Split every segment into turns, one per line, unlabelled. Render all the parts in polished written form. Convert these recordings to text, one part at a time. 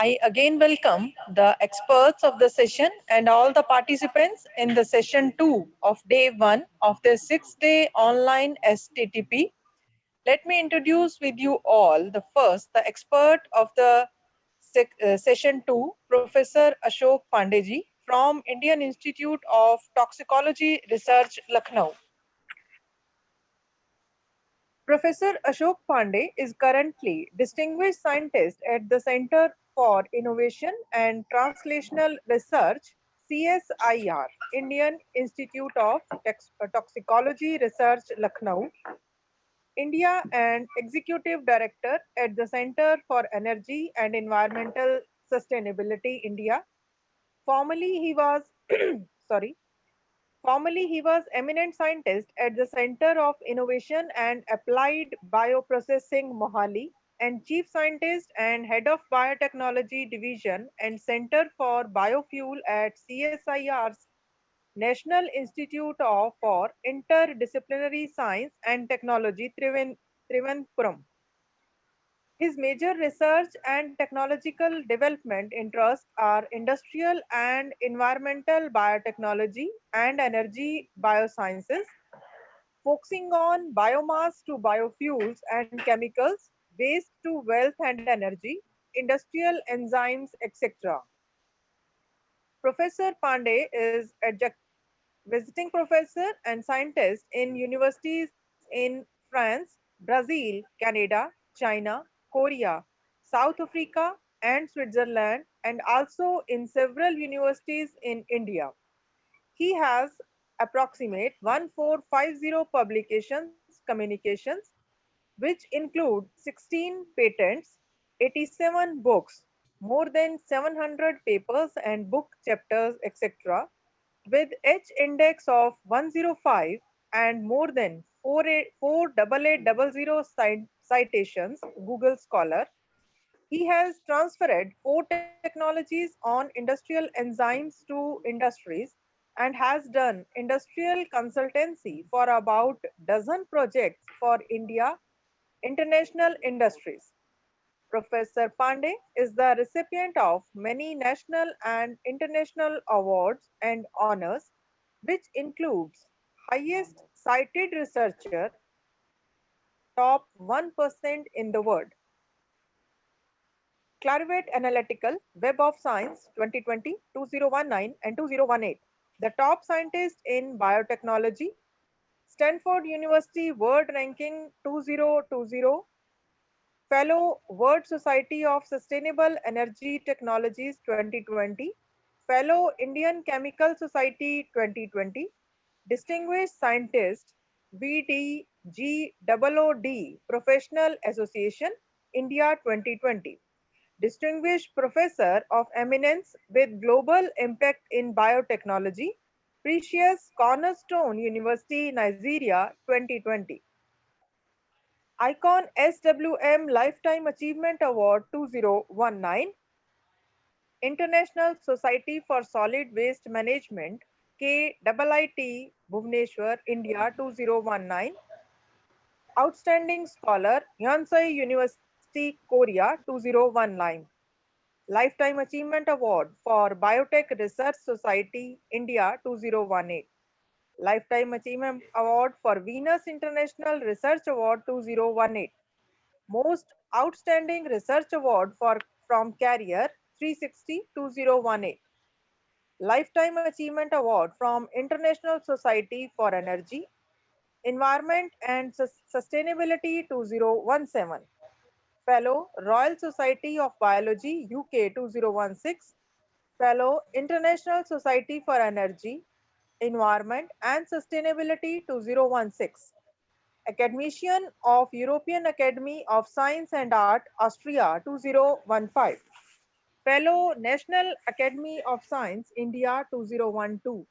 I again welcome the experts of the session and all the participants in the session 2 of day 1 of the 6-day online STTP. Let me introduce with you all the first, the expert of the session 2, Professor Ashok Pandeji from Indian Institute of Toxicology Research, Lucknow. Professor Ashok Pandey is currently Distinguished Scientist at the Center for Innovation and Translational Research, CSIR, Indian Institute of Toxicology Research, Lucknow, India, and Executive Director at the Center for Energy and Environmental Sustainability, India. Formerly, he was sorry. Formerly, he was eminent scientist at the Center of Innovation and Applied Bioprocessing, Mohali, and chief scientist and head of Biotechnology Division and Center for Biofuel at CSIR's National Institute for Interdisciplinary Science and Technology, Trivandrum. His major research and technological development interests are industrial and environmental biotechnology and energy biosciences, focusing on biomass to biofuels and chemicals, waste to wealth and energy, industrial enzymes, etc. Professor Pandey is visiting professor and scientist in universities in France, Brazil, Canada, China, Korea, South Africa, and Switzerland, and also in several universities in India. He has approximate 1450 publications, communications, which include 16 patents, 87 books, more than 700 papers and book chapters, etc., with H index of 105 and more than 48800 citations, Google Scholar. He has transferred four technologies on industrial enzymes to industries and has done industrial consultancy for about dozen projects for India international industries. Professor Pandey is the recipient of many national and international awards and honors, which includes highest cited researcher, top 1% in the world. Clarivate Analytical Web of Science 2020, 2019 and 2018. The top scientist in biotechnology. Stanford University World Ranking 2020. Fellow World Society of Sustainable Energy Technologies 2020. Fellow Indian Chemical Society 2020. Distinguished Scientist VDGOOD Professional Association India 2020. Distinguished Professor of Eminence with Global Impact in Biotechnology, Precious Cornerstone University, Nigeria 2020. Icon SWM Lifetime Achievement Award 2019, International Society for Solid Waste Management, KIIT, Bhubaneswar, India 2019, Outstanding Scholar, Yonsei University, Korea 2019. Lifetime Achievement Award for Biotech Research Society, India 2018. Lifetime Achievement Award for Venus International Research Award 2018. Most Outstanding Research Award from Carrier 360 2018. Lifetime Achievement Award from International Society for Energy, Environment and Sustainability 2017. Fellow Royal Society of Biology UK 2016, Fellow International Society for Energy, Environment and Sustainability 2016, Academician of European Academy of Science and Art Austria 2015, Fellow National Academy of Science India 2012,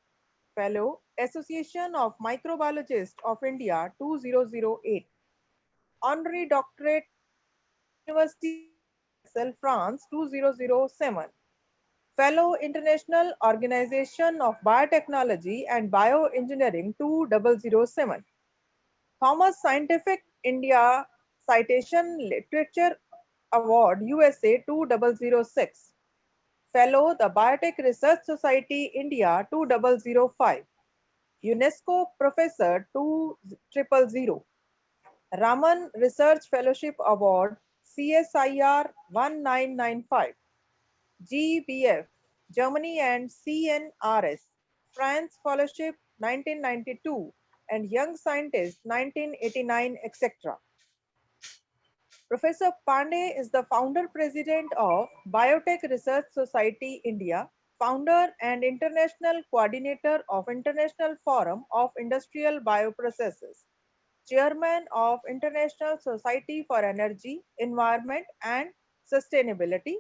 Fellow Association of Microbiologists of India 2008, Honorary Doctorate University Basel, France 2007, Fellow International Organization of Biotechnology and Bioengineering 2007, Thomas Scientific India Citation Literature Award USA 2006. Fellow the Biotech Research Society India 2005. UNESCO Professor 2000. Raman Research Fellowship Award CSIR 1995. GBF Germany and CNRS France Fellowship 1992 and Young Scientist 1989, etc. Professor Pandey is the founder president of Biotech Research Society India, founder and international coordinator of International Forum of Industrial Bioprocesses, chairman of International Society for Energy, Environment and Sustainability,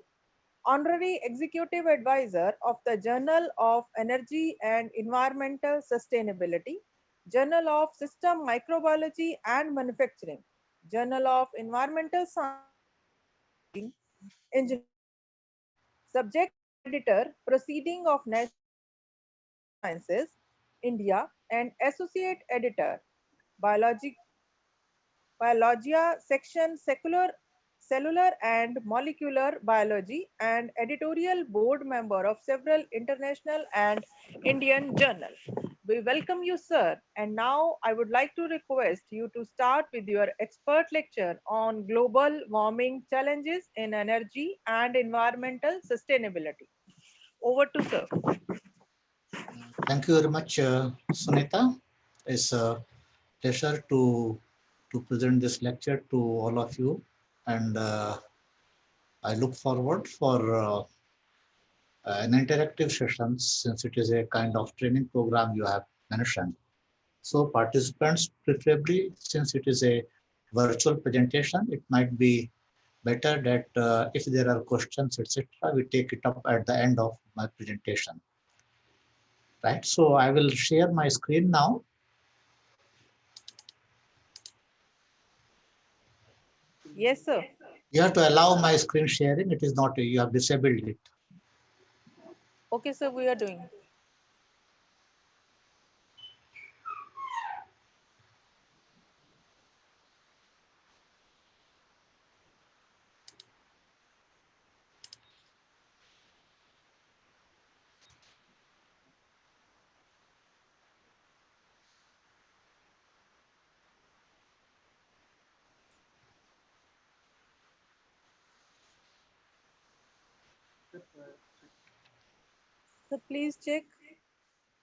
honorary executive advisor of the Journal of Energy and Environmental Sustainability, Journal of System Microbiology and Manufacturing, Journal of Environmental Science Engineering, subject editor, Proceeding of National Sciences, India, and associate editor, Biology Biologia section Cellular and Molecular Biology and editorial board member of several international and Indian journals. We welcome you, sir. And now I would like to request you to start with your expert lecture on global warming challenges in energy and environmental sustainability. Over to sir.
Thank you very much, Sunita. It's a pleasure to present this lecture to all of you, and I look forward for an interactive session since it is a kind of training program you have mentioned. So participants, preferably since it is a virtual presentation, it might be better that if there are questions, etc., we take it up at the end of my presentation. Right. So I will share my screen now.
Yes, sir.
You have to allow my screen sharing. It is not, you have disabled it.
Okay, sir, we are doing. So please check.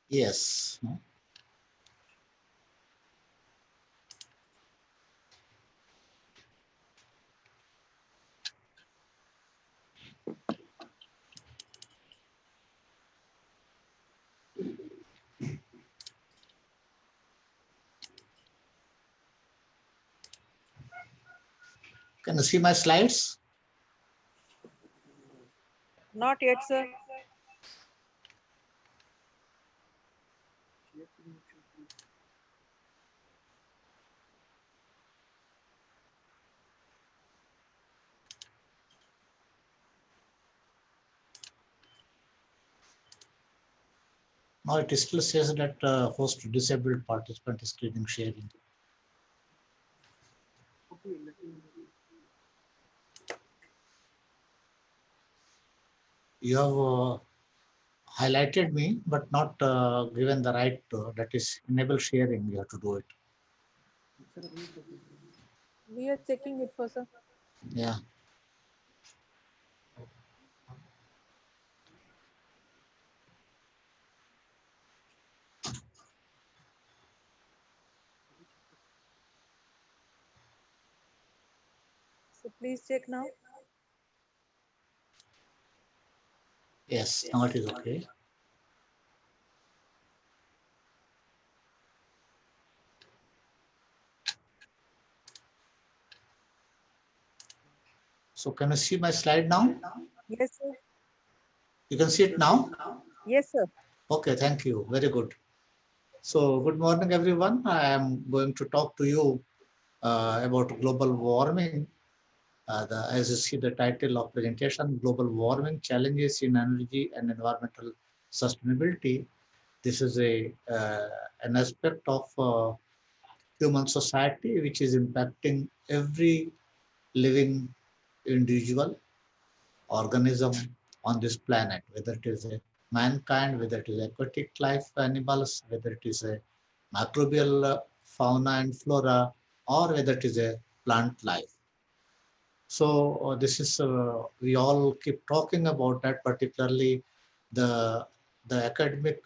Yes. Can you see my slides?
Not yet, sir.
No, it still says that host disabled participant screen sharing. You have highlighted me, but not given the right that is enable sharing. You have to do it.
We are checking it for sir.
Yeah.
So please check now.
Yes. Now it is okay. So can you see my slide now?
Yes, sir.
You can see it now?
Yes, sir.
Okay, thank you. Very good. So good morning, everyone. I am going to talk to you about global warming. As you see the title of presentation, Global Warming Challenges in Energy and Environmental Sustainability. This is an aspect of human society which is impacting every living individual organism on this planet, whether it is a mankind, whether it is aquatic life animals, whether it is a microbial fauna and flora, or whether it is a plant life. So this is we all keep talking about that, particularly the academic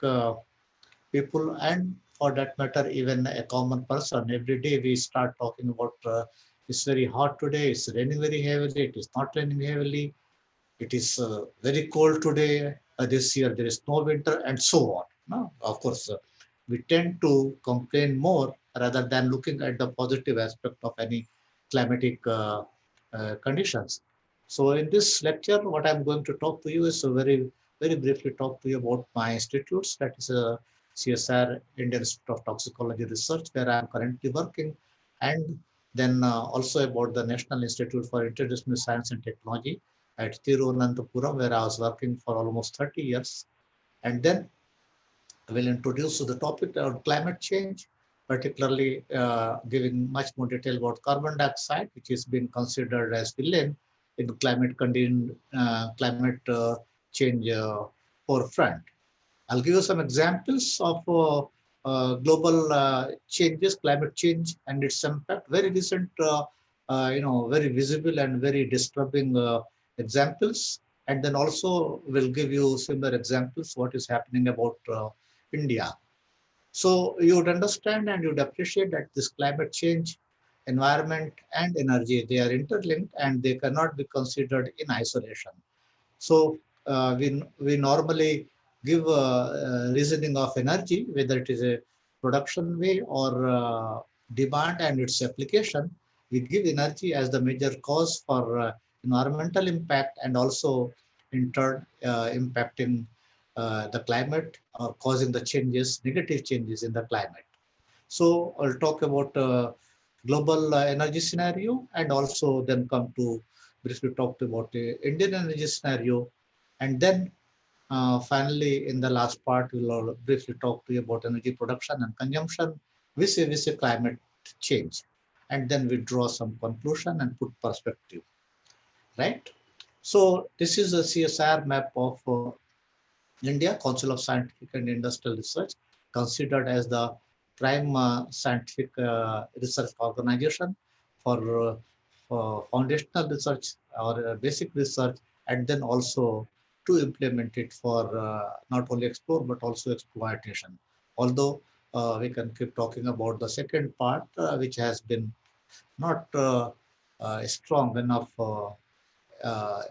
people, and for that matter, even a common person. Every day we start talking about it's very hot today, it's raining very heavily, it is not raining heavily, it is very cold today, this year there is no winter, and so on. No? Of course, we tend to complain more rather than looking at the positive aspect of any climatic conditions. So in this lecture, what I'm going to talk to you is very briefly talk to you about my institutes, that is CSR, Indian Institute of Toxicology Research, where I'm currently working, and then also about the National Institute for Interdisciplinary Science and Technology at Tiruvananthapuram, where I was working for almost 30 years. And then will introduce to the topic of climate change, particularly giving much more detail about carbon dioxide, which is being considered as villain in climate change forefront. I'll give you some examples of global changes, climate change, and its impact. Very recent, very visible and very disturbing examples. And then also we'll give you similar examples what is happening about India. So you would understand and you'd appreciate that this climate change, environment, and energy, they are interlinked and they cannot be considered in isolation. So we normally give reasoning of energy, whether it is a production way or demand and its application. We give energy as the major cause for environmental impact, and also in turn impacting the climate or causing the changes, negative changes in the climate. So I'll talk about global energy scenario, and also then come to briefly talk about the Indian energy scenario. And then finally, in the last part, we'll briefly talk to you about energy production and consumption with climate change. And then we draw some conclusion and put perspective, right? So this is a CSR map of India, Council of Scientific and Industrial Research, considered as the prime scientific research organization for foundational research or basic research, and then also to implement it for not only explore but also exploitation. Although we can keep talking about the second part, which has been not strong enough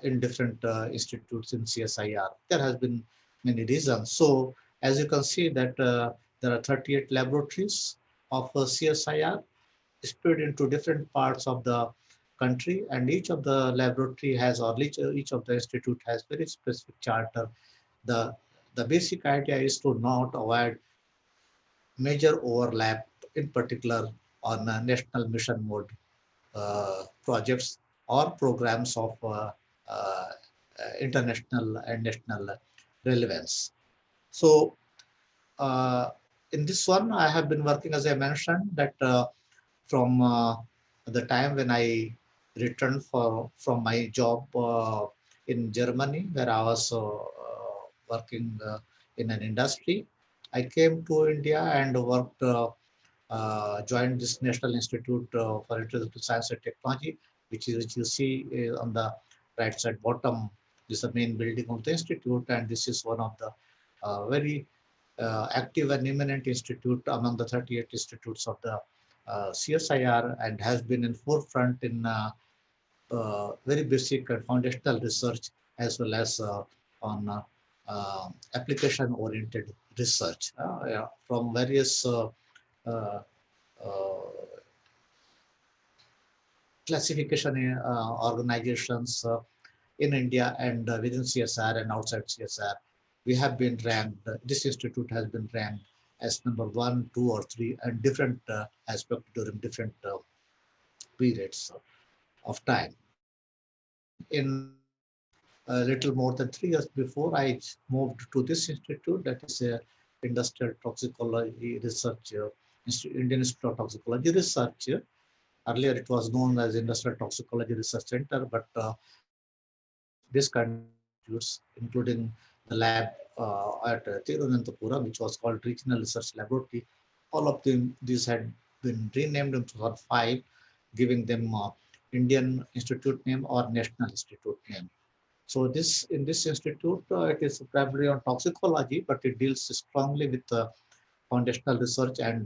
in different institutes in CSIR. There has been many reasons. So as you can see that there are 38 laboratories of CSIR spread into different parts of the country, and each of the laboratory has, or each of the institute has very specific charter. The, the basic idea is to not avoid major overlap, in particular on national mission mode projects or programs of uh, international and national relevance. So in this one, I have been working, as I mentioned, that from the time when I returned from my job in Germany, where I was working in an industry, I came to India and worked, joined this National Institute for Interdisciplinary Science and Technology, which you see on the right side bottom. This is the main building of the institute, and this is one of the very active and eminent institute among the 38 institutes of the CSIR, and has been in forefront in very basic and foundational research, as well as on application-oriented research yeah, from various uh, uh, classification organizations in India and within CSR and outside CSR. We have been ranked, this institute has been ranked as number 1, 2, or 3, and different aspects during different periods of time. Then in a little more than 3 years before, I moved to this institute, that is a Industrial Toxicology Research, Indian Institute of Toxicology Research, Earlier, it was known as Industrial Toxicology Research Center, but this kind of institutes, including the lab at Tirunantapura, which was called Regional Research Laboratory, all of them, these had been renamed in 2005, giving them Indian Institute name or National Institute name. So this in this institute, it is primarily on toxicology, but it deals strongly with foundational research, and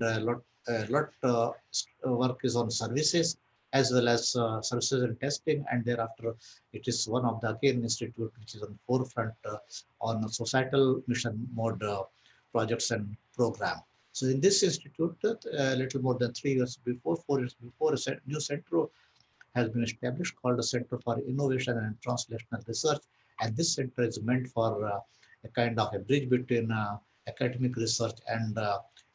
work is on services as well as services and testing. And thereafter, it is one of the again institute which is on forefront on societal mission mode projects and program. So in this institute, a little more than 3 years before, 4 years before, a new center has been established called the Center for Innovation and Translational Research. And this center is meant for a kind of a bridge between academic research and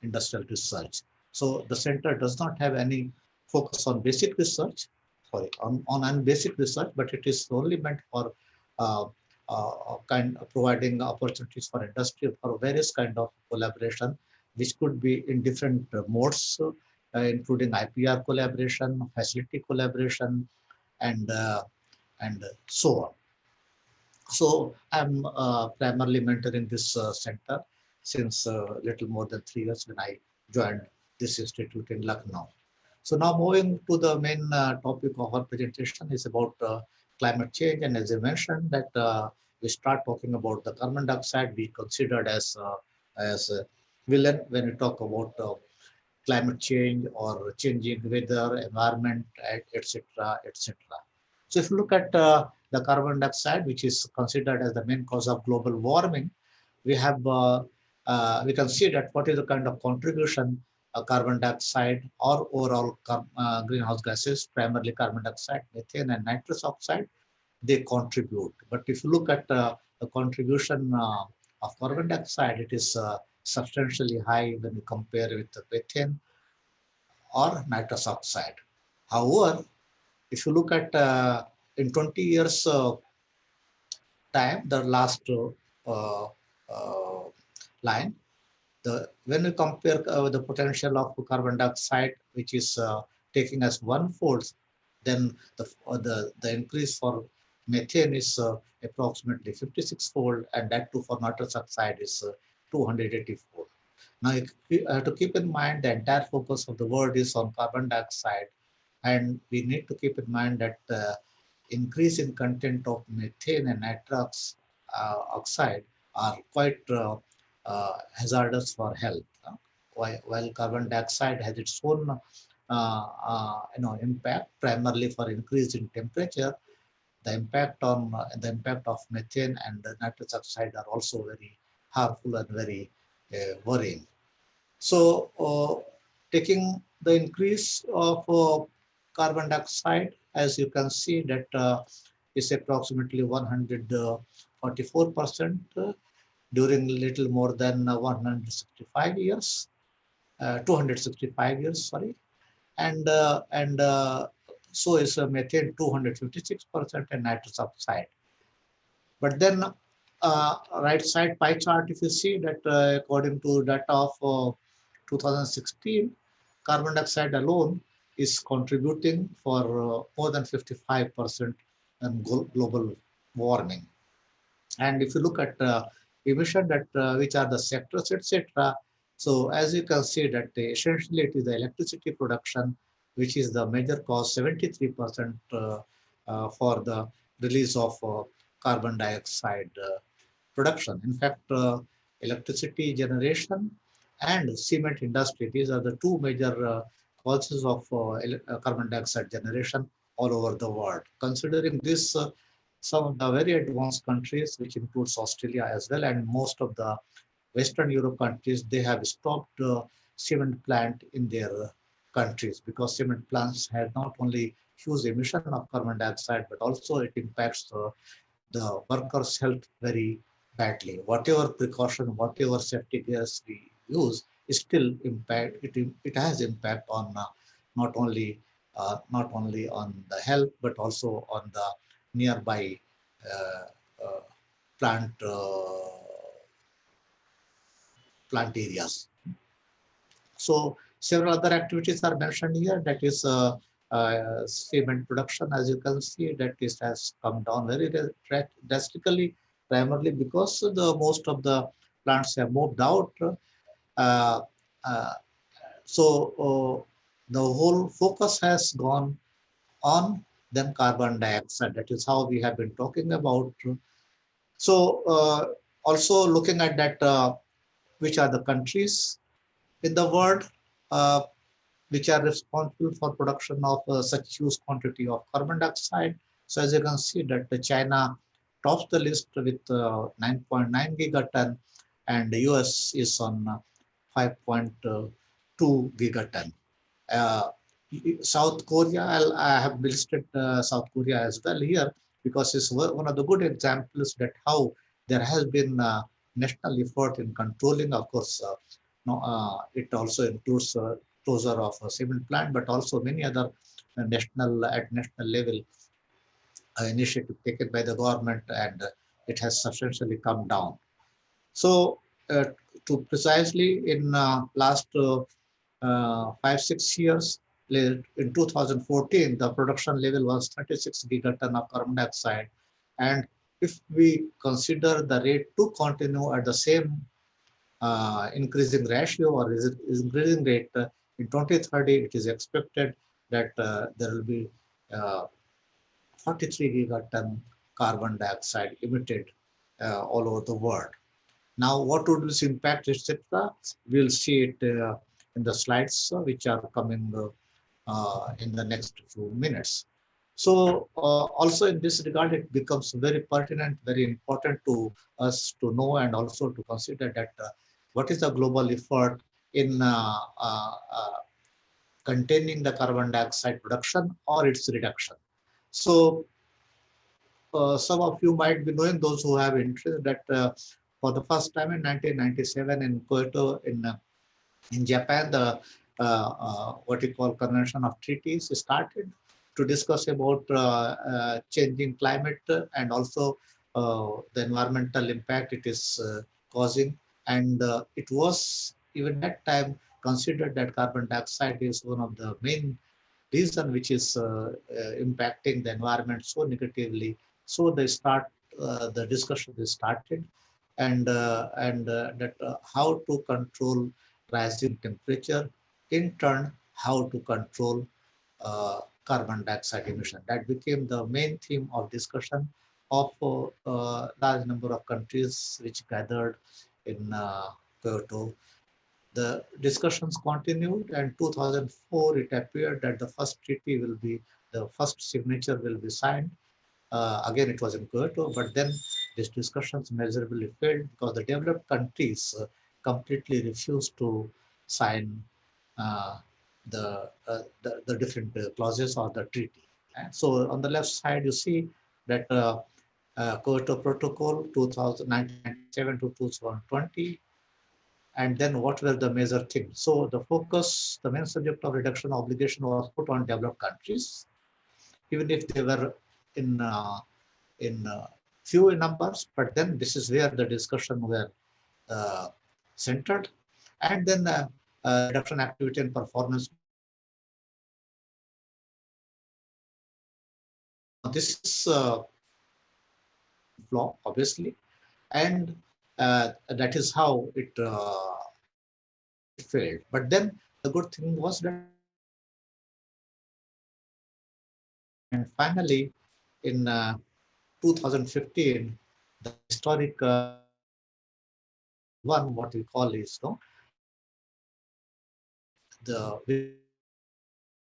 industrial research. So the center does not have any focus on basic research, on basic research, but it is only meant for uh, kind of providing opportunities for industry for various kind of collaboration, which could be in different modes, including IPR collaboration, facility collaboration, and so on. So I'm primarily mentoring this center since little more than 3 years when I joined this institute in Lucknow. So now moving to the main topic of our presentation is about climate change. And as I mentioned that we start talking about the carbon dioxide we considered as a villain when we talk about climate change or changing weather, environment, etc., etc. So if you look at the carbon dioxide, which is considered as the main cause of global warming, we can see that what is the kind of contribution carbon dioxide or overall greenhouse gases, primarily carbon dioxide, methane, and nitrous oxide, they contribute. But if you look at the contribution of carbon dioxide, it is substantially high when you compare with the methane or nitrous oxide. However, if you look at in 20 years time, the last uh, line, when we compare the potential of carbon dioxide, which is taking us one-fold, then the increase for methane is approximately 56-fold, and that too for nitrous oxide is 280-fold. Now, you have to keep in mind the entire focus of the world is on carbon dioxide, and we need to keep in mind that the increase in content of methane and nitrous oxide are quite hazardous for health. While carbon dioxide has its own impact, primarily for increase in temperature, the impact of methane and nitrous oxide are also very harmful and very worrying. So, taking the increase of carbon dioxide, as you can see that is approximately 144% during little more than 165 years, 265 years, sorry, and so is methane 256% and nitrous oxide. But then right side pie chart, if you see that according to data of 2016, carbon dioxide alone is contributing for more than 55% in global warming. And if you look at emission that which are the sectors, etc. So as you can see that essentially it is the electricity production, which is the major cause, 73% for the release of carbon dioxide production. In fact, electricity generation and cement industry, these are the two major causes of carbon dioxide generation all over the world. Considering this, some of the very advanced countries, which includes Australia as well, and most of the Western Europe countries, they have stopped cement plant in their countries because cement plants have not only huge emission of carbon dioxide, but also it impacts the workers' health very badly. Whatever precaution, whatever safety gears we use, is still impact. It has impact on not only on the health but also on the nearby uh, plant plant areas. So several other activities are mentioned here. That is cement production, as you can see, that is has come down very drastically, primarily because the most of the plants have moved out. Uh, uh, so the whole focus has gone on then carbon dioxide. That is how we have been talking about. So also looking at that, which are the countries in the world uh, which are responsible for production of such huge quantity of carbon dioxide. So as you can see that China tops the list with 9.9 gigaton, and the US is on 5.2 gigaton. Uh, South Korea, I have listed South Korea as well here because it's one of the good examples that how there has been national effort in controlling. Of course, no, it also includes closure of a cement plant, but also many other national level initiative taken by the government, and it has substantially come down. So, to precisely in last 5 6 years, in 2014, the production level was 36 gigaton of carbon dioxide, and if we consider the rate to continue at the same increasing ratio or is increasing rate in 2030, it is expected that there will be 43 gigaton carbon dioxide emitted all over the world. Now, what would this impact, etc.? We'll see it in the slides which are coming in the next few minutes. So, also in this regard, it becomes very pertinent, very important to us to know and also to consider that what is the global effort in containing the carbon dioxide production or its reduction. So, some of you might be knowing, those who have interest, that for the first time in 1997 in Kyoto, in Japan, the what you call Convention of Treaties started to discuss about changing climate and also the environmental impact it is causing. And it was even that time considered that carbon dioxide is one of the main reason which is impacting the environment so negatively. So the discussion is started, and that how to control rising temperature, in turn how to control carbon dioxide emission. That became the main theme of discussion of large number of countries which gathered in Kyoto. The discussions continued, and 2004 it appeared that the first signature will be signed. Again, it was in Kyoto, but then these discussions measurably failed because the developed countries completely refused to sign uh, the different clauses of the treaty. And so on the left side, you see that Kyoto Protocol 1997 to 2020, and then what were the major themes. So the focus, the main subject of reduction obligation was put on developed countries, even if they were in few in numbers, but then this is where the discussion were uh, centered. And then reduction activity and performance. Now this is flaw, obviously, and that is how it failed. But then the good thing was that, and finally, in 2015, the historic one, what we call is the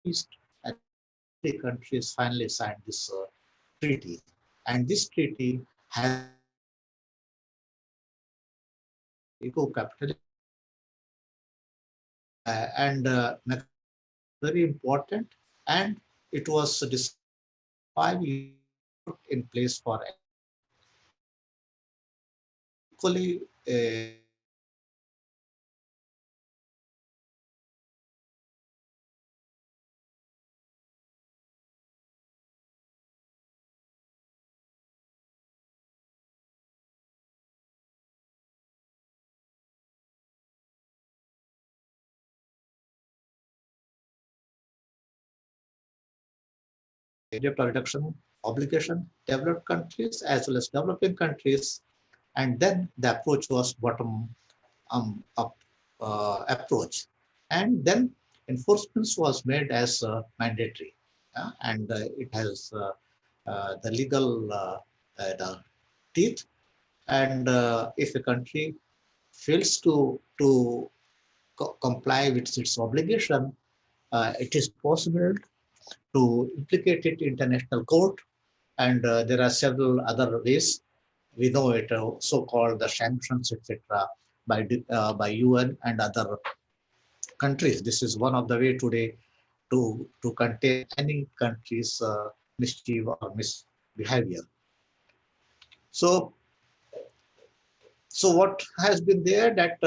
East, and three countries finally signed this treaty, and this treaty has eco-capitalism and very important, and it was 5 years put in place for equally debt reduction obligation, developed countries as well as developing countries, and then the approach was bottom up approach, and then enforcement was made as mandatory, and it has the legal the teeth, and if a country fails to comply with its obligation, it is possible to implicate it in international court, and there are several other ways. We know it, so-called the sanctions, etc., by UN and other countries. This is one of the way today to contain any country's mischief or misbehavior. So, so what has been there that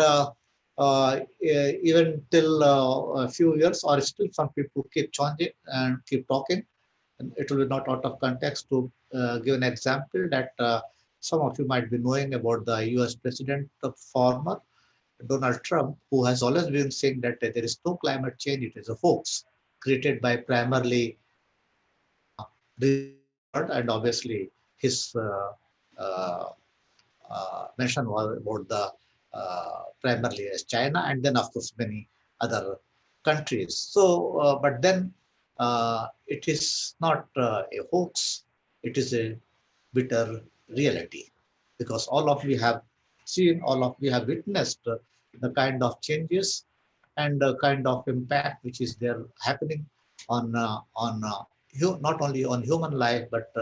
even till a few years, or still some people keep changing and keep talking. And it will be not out of context to give an example that some of you might be knowing about the US President, the former Donald Trump, who has always been saying that there is no climate change, it is a hoax created by primarily the world, and obviously his uh, mention was about the primarily as China, and then of course many other countries. So, but then it is not a hoax; it is a bitter reality, because all of we have seen, all of we have witnessed the kind of changes and the kind of impact which is there happening on not only on human life but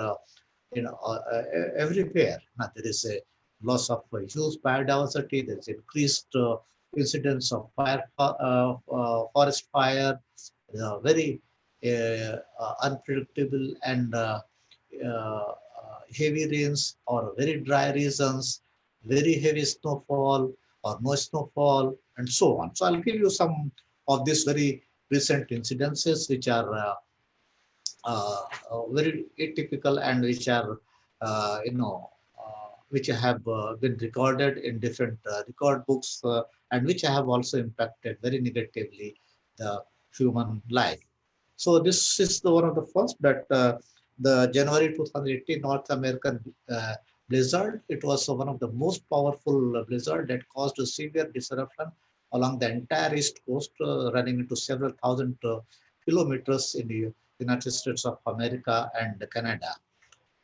everywhere. Now, there is a loss of huge biodiversity. There is increased incidence of forest fire, very unpredictable and heavy rains or very dry regions, very heavy snowfall or no snowfall, and so on. So I'll give you some of these very recent incidences which are very atypical and which are, which have been recorded in different record books and which have also impacted very negatively the human life. So this is one of the first that the January 2018 North American blizzard. It was one of the most powerful blizzard that caused a severe disruption along the entire east coast, running into several thousand kilometers in the United States of America and Canada.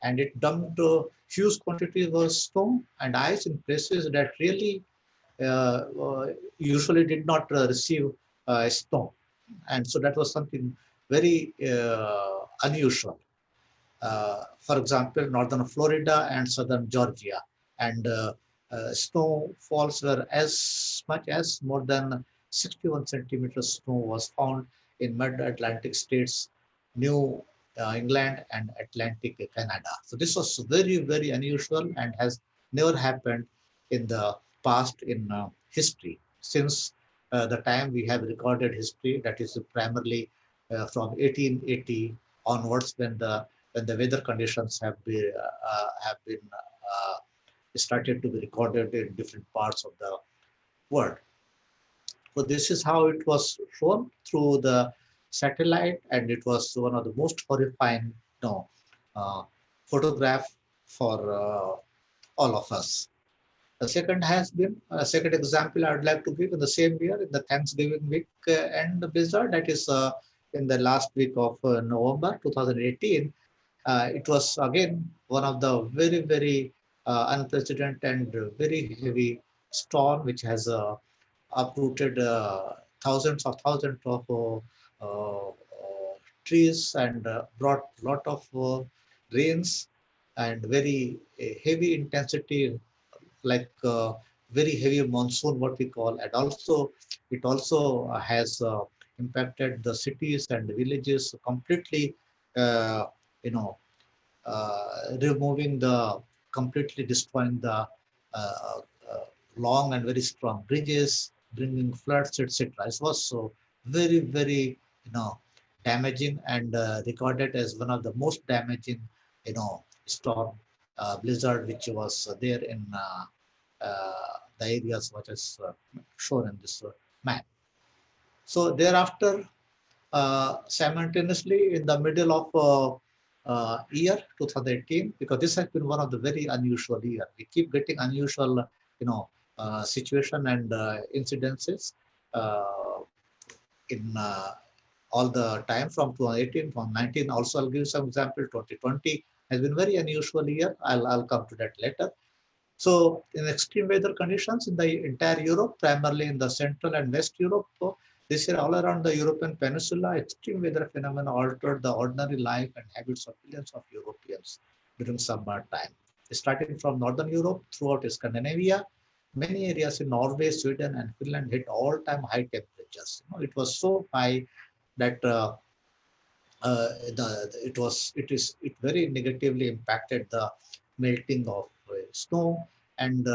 And it dumped huge quantities of snow and ice in places that really usually did not receive snow. And so that was something very unusual. For example, northern Florida and southern Georgia. And snowfalls were as much as more than 61 centimeters snow was found in mid-Atlantic states, New England and Atlantic Canada. So this was very, very unusual and has never happened in the past in history. Since the time we have recorded history, that is primarily from 1880 onwards, when the weather conditions have been started to be recorded in different parts of the world. So this is how it was shown through the satellite, and it was one of the most horrifying, uh, photograph for all of us. The second has been a second example I would like to give in the same year, in the Thanksgiving week and the blizzard, that is in the last week of November 2018. It was again one of the very, very unprecedented and very heavy storm which has uprooted thousands of trees and brought lot of rains and very heavy intensity, like very heavy monsoon, what we call, and also it also has impacted the cities and villages completely. Uh, you know, Removing the completely destroying the uh, uh, long and very strong bridges, bringing floods, etc. It was so very, very damaging and recorded as one of the most damaging storm blizzard which was there in the areas which is shown in this map. So thereafter, simultaneously in the middle of year 2018, because this has been one of the very unusual year. We keep getting unusual, situation and incidences uh, in all the time from 2018, from 19. Also, I'll give some example. 2020 has been very unusual year. I'll come to that later. So in extreme weather conditions in the entire Europe, primarily in the Central and West Europe, so this year all around the European peninsula, extreme weather phenomena altered the ordinary life and habits of millions of Europeans during summer time. Starting from Northern Europe throughout Scandinavia, many areas in Norway, Sweden, and Finland hit all-time high temperatures. It was so high that it very negatively impacted the melting of snow, and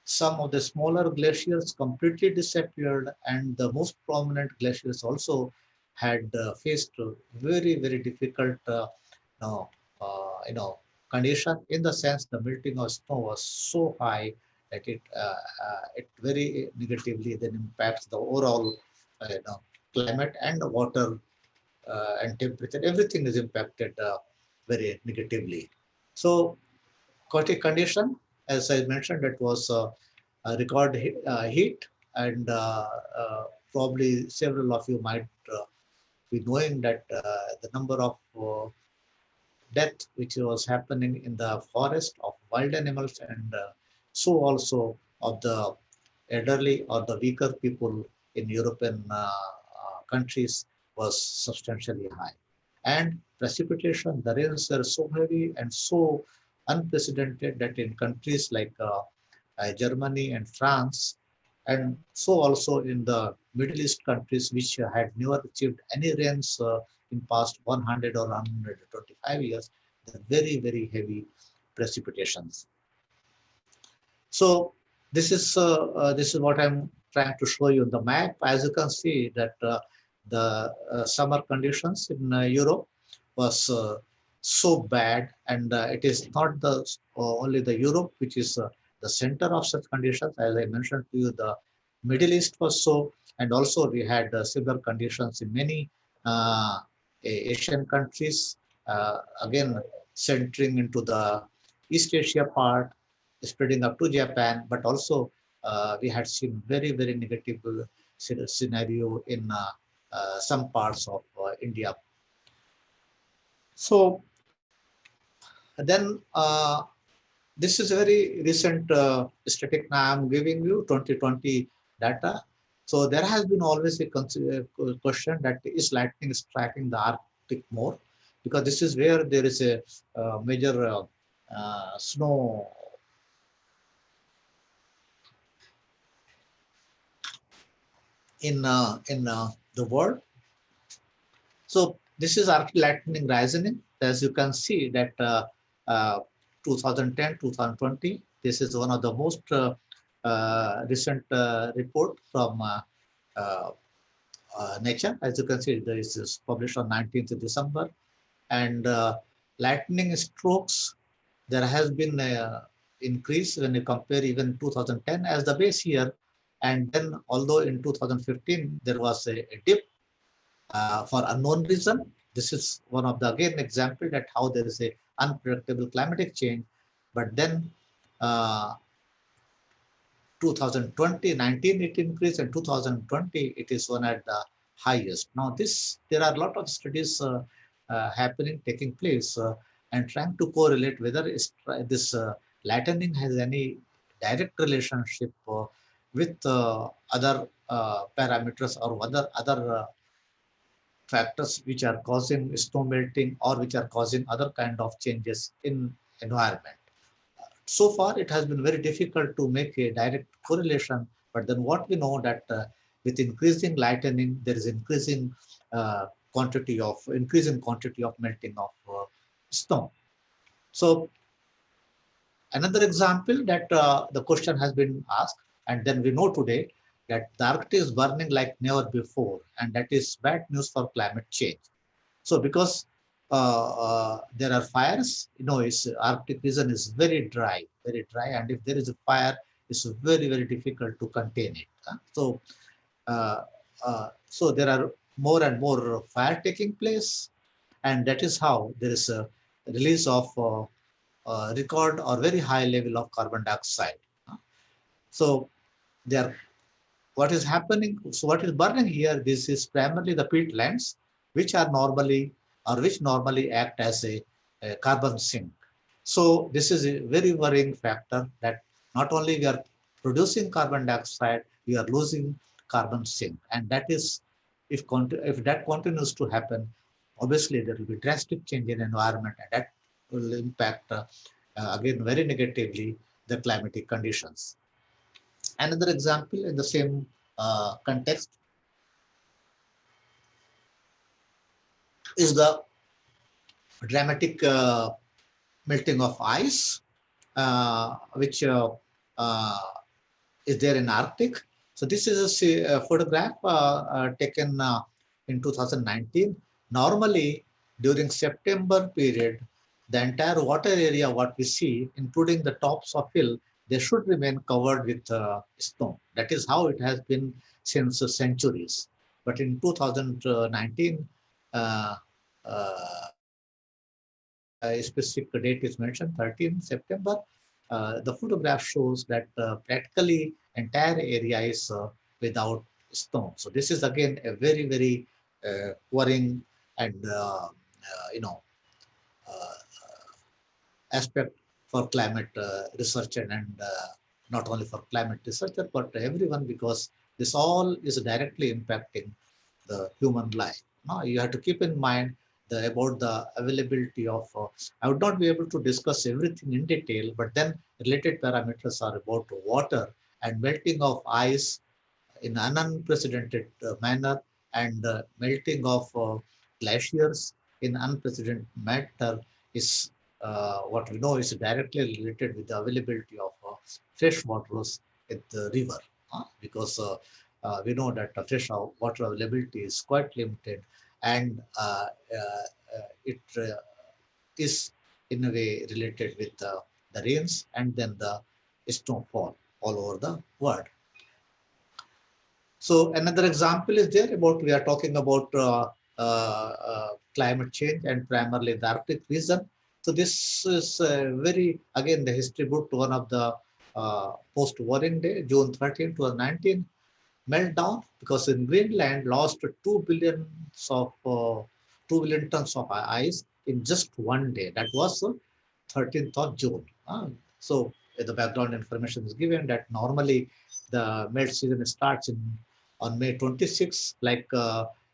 some of the smaller glaciers completely disappeared, and the most prominent glaciers also had faced very difficult you know, condition, in the sense the melting of snow was so high that it very negatively then impacts the overall climate and the water and temperature. Everything is impacted very negatively. So aquatic condition, as I mentioned, it was a record heat, and probably several of you might be knowing that the number of death which was happening in the forest of wild animals, and so also of the elderly or the weaker people in European countries was substantially high. And precipitation, the rains are so heavy and so unprecedented that in countries like Germany and France, and so also in the Middle East countries which had never achieved any rains in past 100 or 125 years, the very heavy precipitations. So this is what I'm trying to show you on the map. As you can see that the summer conditions in Europe was so bad, and it is not the only the Europe which is the center of such conditions. As I mentioned to you, the Middle East was so, and also we had similar conditions in many Asian countries. Again, centering into the East Asia part, spreading up to Japan, but also we had seen very negative scenario in some parts of India. So then this is a very recent static. Now I'm giving you 2020 data. So there has been always a question that is lightning striking the Arctic more, because this is where there is a major snow in the world. So this is Arctic lightning rising. As you can see that 2010, 2020, this is one of the most recent report from uh, Nature. As you can see, this is published on 19th December. And lightning strokes, there has been an increase when you compare even 2010 as the base year. And then although in 2015, there was a dip for unknown reason. This is one of the again example that how there is a unpredictable climatic change. But then 2020, 19 it increased, and 2020 it is one at the highest. Now there are a lot of studies happening, taking place, and trying to correlate whether this lightning has any direct relationship with other parameters or other factors which are causing snow melting or which are causing other kind of changes in environment. So far, it has been very difficult to make a direct correlation. But then what we know that with increasing lightning, there is increasing quantity of melting of snow. So another example that the question has been asked, and then we know today that the Arctic is burning like never before, and that is bad news for climate change. So because there are fires, Arctic region is very dry, and if there is a fire, it's very difficult to contain it. So there are more and more fire taking place, And that is how there is a release of record or very high level of carbon dioxide. So there, what is happening? So what is burning here? This is primarily the peatlands, which are normally or which normally act as a carbon sink. So this is a very worrying factor that not only we are producing carbon dioxide, we are losing carbon sink, and that is if that continues to happen, obviously there will be drastic change in environment, and that will impact again very negatively the climatic conditions. Another example in the same context is the dramatic melting of ice, which uh, is there in Arctic. So this is a photograph taken in 2019. Normally, during September period, the entire water area, what we see, including the tops of hill, they should remain covered with snow. That is how it has been since centuries. But in 2019, uh, uh, a specific date is mentioned, 13 September. The photograph shows that practically entire area is without snow. So this is again a very, very worrying and you know uh, aspect for climate researcher and not only for climate researcher but everyone, because this all is directly impacting the human life. Now you have to keep in mind about the availability of. I would not be able to discuss everything in detail, but then related parameters are about water and melting of ice in an unprecedented manner, and melting of glaciers in unprecedented manner is what we know is directly related with the availability of fresh waters at the river, because we know that the fresh water availability is quite limited, and it is in a way related with the rains and then the snowfall all over the world. So another example is there about we are talking about climate change and primarily the Arctic region. So this is very again the history book to one of the post warring day, June 13, 2019, meltdown because in Greenland lost 2 billion tons of ice in just one day. That was 13th of June. So the background information is given that normally the melt season starts on May 26th, like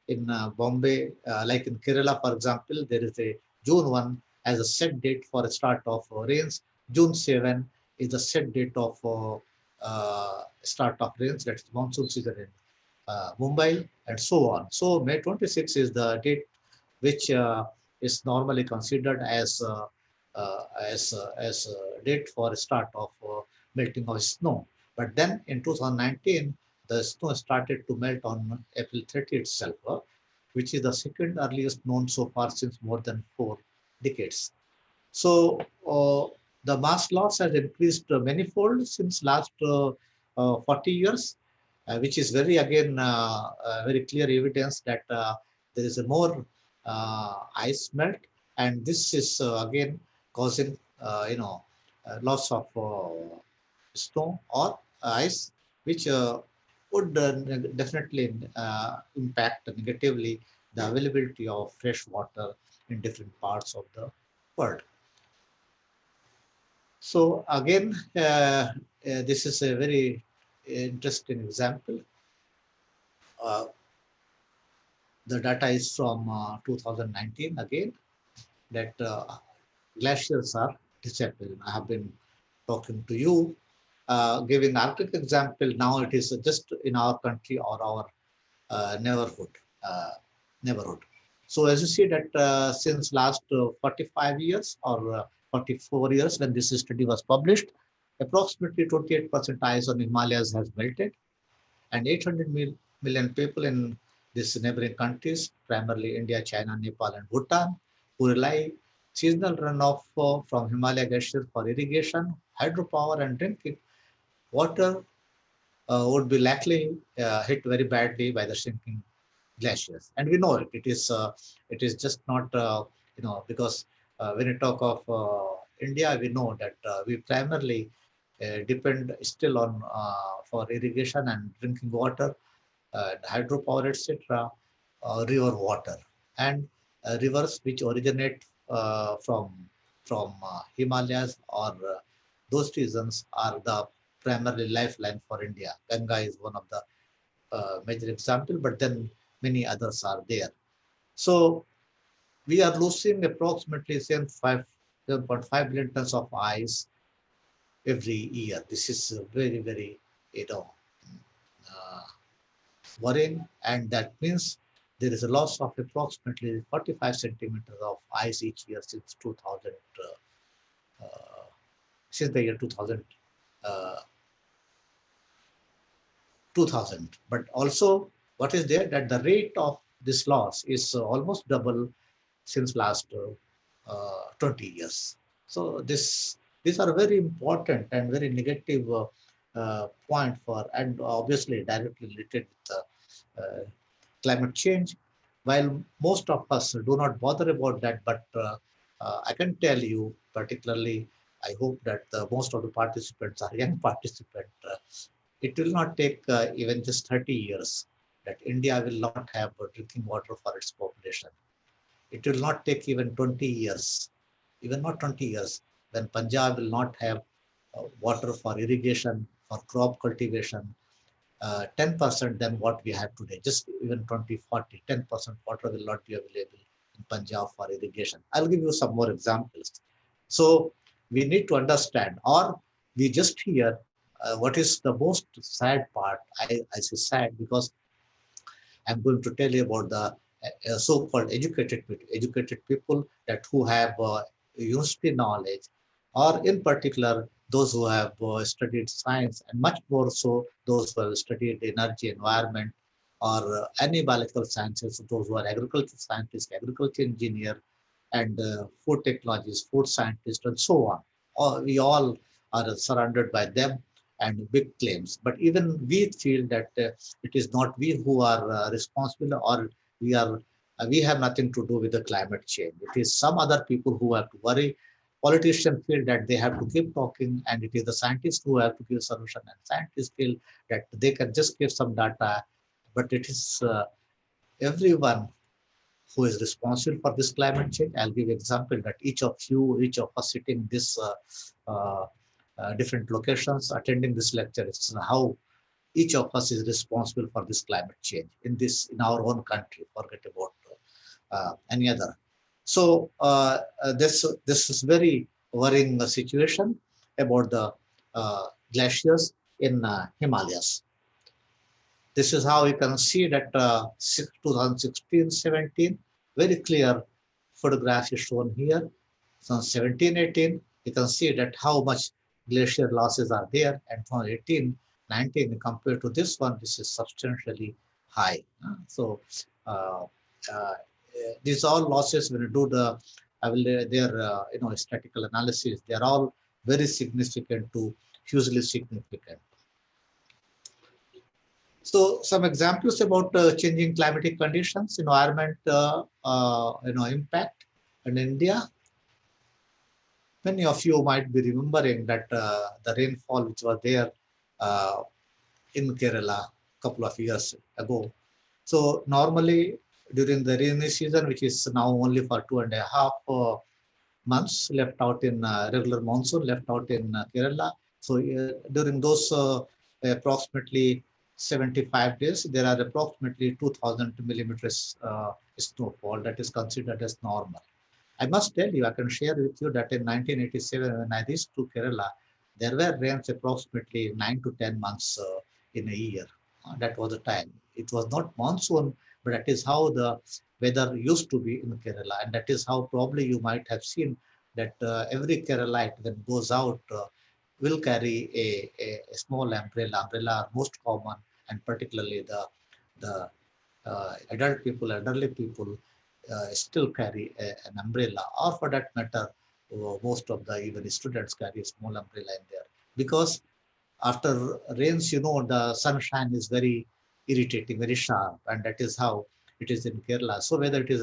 in Bombay, like in Kerala, for example, there is a June 1 as a set date for a start of rains. June 7 is the set date of start of rains, that's monsoon season in Mumbai, and so on. So May 26 is the date which is normally considered as a date for start of melting of snow. But then in 2019, the snow started to melt on April 30 itself, which is the second earliest known so far since more than 4 decades. So the mass loss has increased manifold since last 40 years, which is very again very clear evidence that there is a more ice melt, and this is again causing loss of snow or ice, which would definitely impact negatively the availability of fresh water in different parts of the world. So again, this is a very interesting example. Uh, the data is from 2019 again, that glaciers are disappearing. I have been talking to you, giving Arctic example. Now it is just in our country or our neighborhood. Uh, neighborhood. So as you see that since last 45 years or 44 years when this study was published, approximately 28% ice on Himalayas has melted, and 800 million people in these neighboring countries, primarily India, China, Nepal, and Bhutan, who rely seasonal runoff from Himalaya glaciers for irrigation, hydropower, and drinking water would be likely hit very badly by the shrinking glaciers. And we know it is just not because when you talk of India, we know that we primarily depend still on for irrigation and drinking water, hydropower, etc., river water, and rivers which originate from Himalayas or those regions are the primary lifeline for India. Ganga is one of the major example, but then many others are there. So we are losing approximately 7.5 billion tons of ice every year. This is very, very, you know, uh, worrying, and that means there is a loss of approximately 45 centimeters of ice each year since 2000, since the year 2000. Uh, 2000. But also, what is there that the rate of this loss is almost double since last 20 years. So these are very important and very negative point for, and obviously directly related with climate change. While most of us do not bother about that, but I can tell you, particularly, I hope that most of the participants are young participants. It will not take even just 30 years that India will not have drinking water for its population. It will not take even 20 years, even not 20 years, when Punjab will not have water for irrigation, for crop cultivation, 10% than what we have today. Just even 2040, 10% water will not be available in Punjab for irrigation. I'll give you some more examples. So we need to understand, or we just hear what is the most sad part. I say sad because I'm going to tell you about the so-called educated people that who have university knowledge, or in particular those who have studied science, and much more so those who have studied energy, environment, or any biological sciences. Those who are agriculture scientists, agriculture engineer, and food technologists, food scientists, and so on. We all are surrounded by them and big claims. But even we feel that it is not we who are responsible, or we have nothing to do with the climate change. It is some other people who have to worry. Politicians feel that they have to keep talking, and it is the scientists who have to give solution. And scientists feel that they can just give some data, but it is everyone who is responsible for this climate change. I'll give example that each of us sitting in this uh, different locations attending this lecture, it's how each of us is responsible for this climate change in our own country. Forget about any other. So this is very worrying situation about the glaciers in Himalayas. This is how you can see that 2016-17, very clear photograph is shown here. So 17-18, you can see that how much glacier losses are there, and from 18-19 compared to this one, this is substantially high. So uh, uh, these all losses when you do the I will their statistical analysis, they are all very significant to hugely significant. So some examples about changing climatic conditions, environment, impact in India. Many of you might be remembering that the rainfall which was there uh, in Kerala a couple of years ago. So normally during the rainy season, which is now only for 2.5 months left out in regular monsoon left out in Kerala. So during those approximately 75 days, there are approximately 2,000 millimeters snowfall that is considered as normal. I must tell you, I can share with you that in 1987, when I reached to Kerala, there were rains approximately 9 to 10 months in a year. That was the time. It was not monsoon, but that is how the weather used to be in Kerala. And that is how probably you might have seen that every Keralite when goes out will carry a small umbrella. Umbrella are most common, and particularly the elderly people still carry an umbrella, or for that matter, most of the even students carry a small umbrella in there. Because after rains, the sunshine is very irritating, very sharp, and that is how it is in Kerala. So whether it is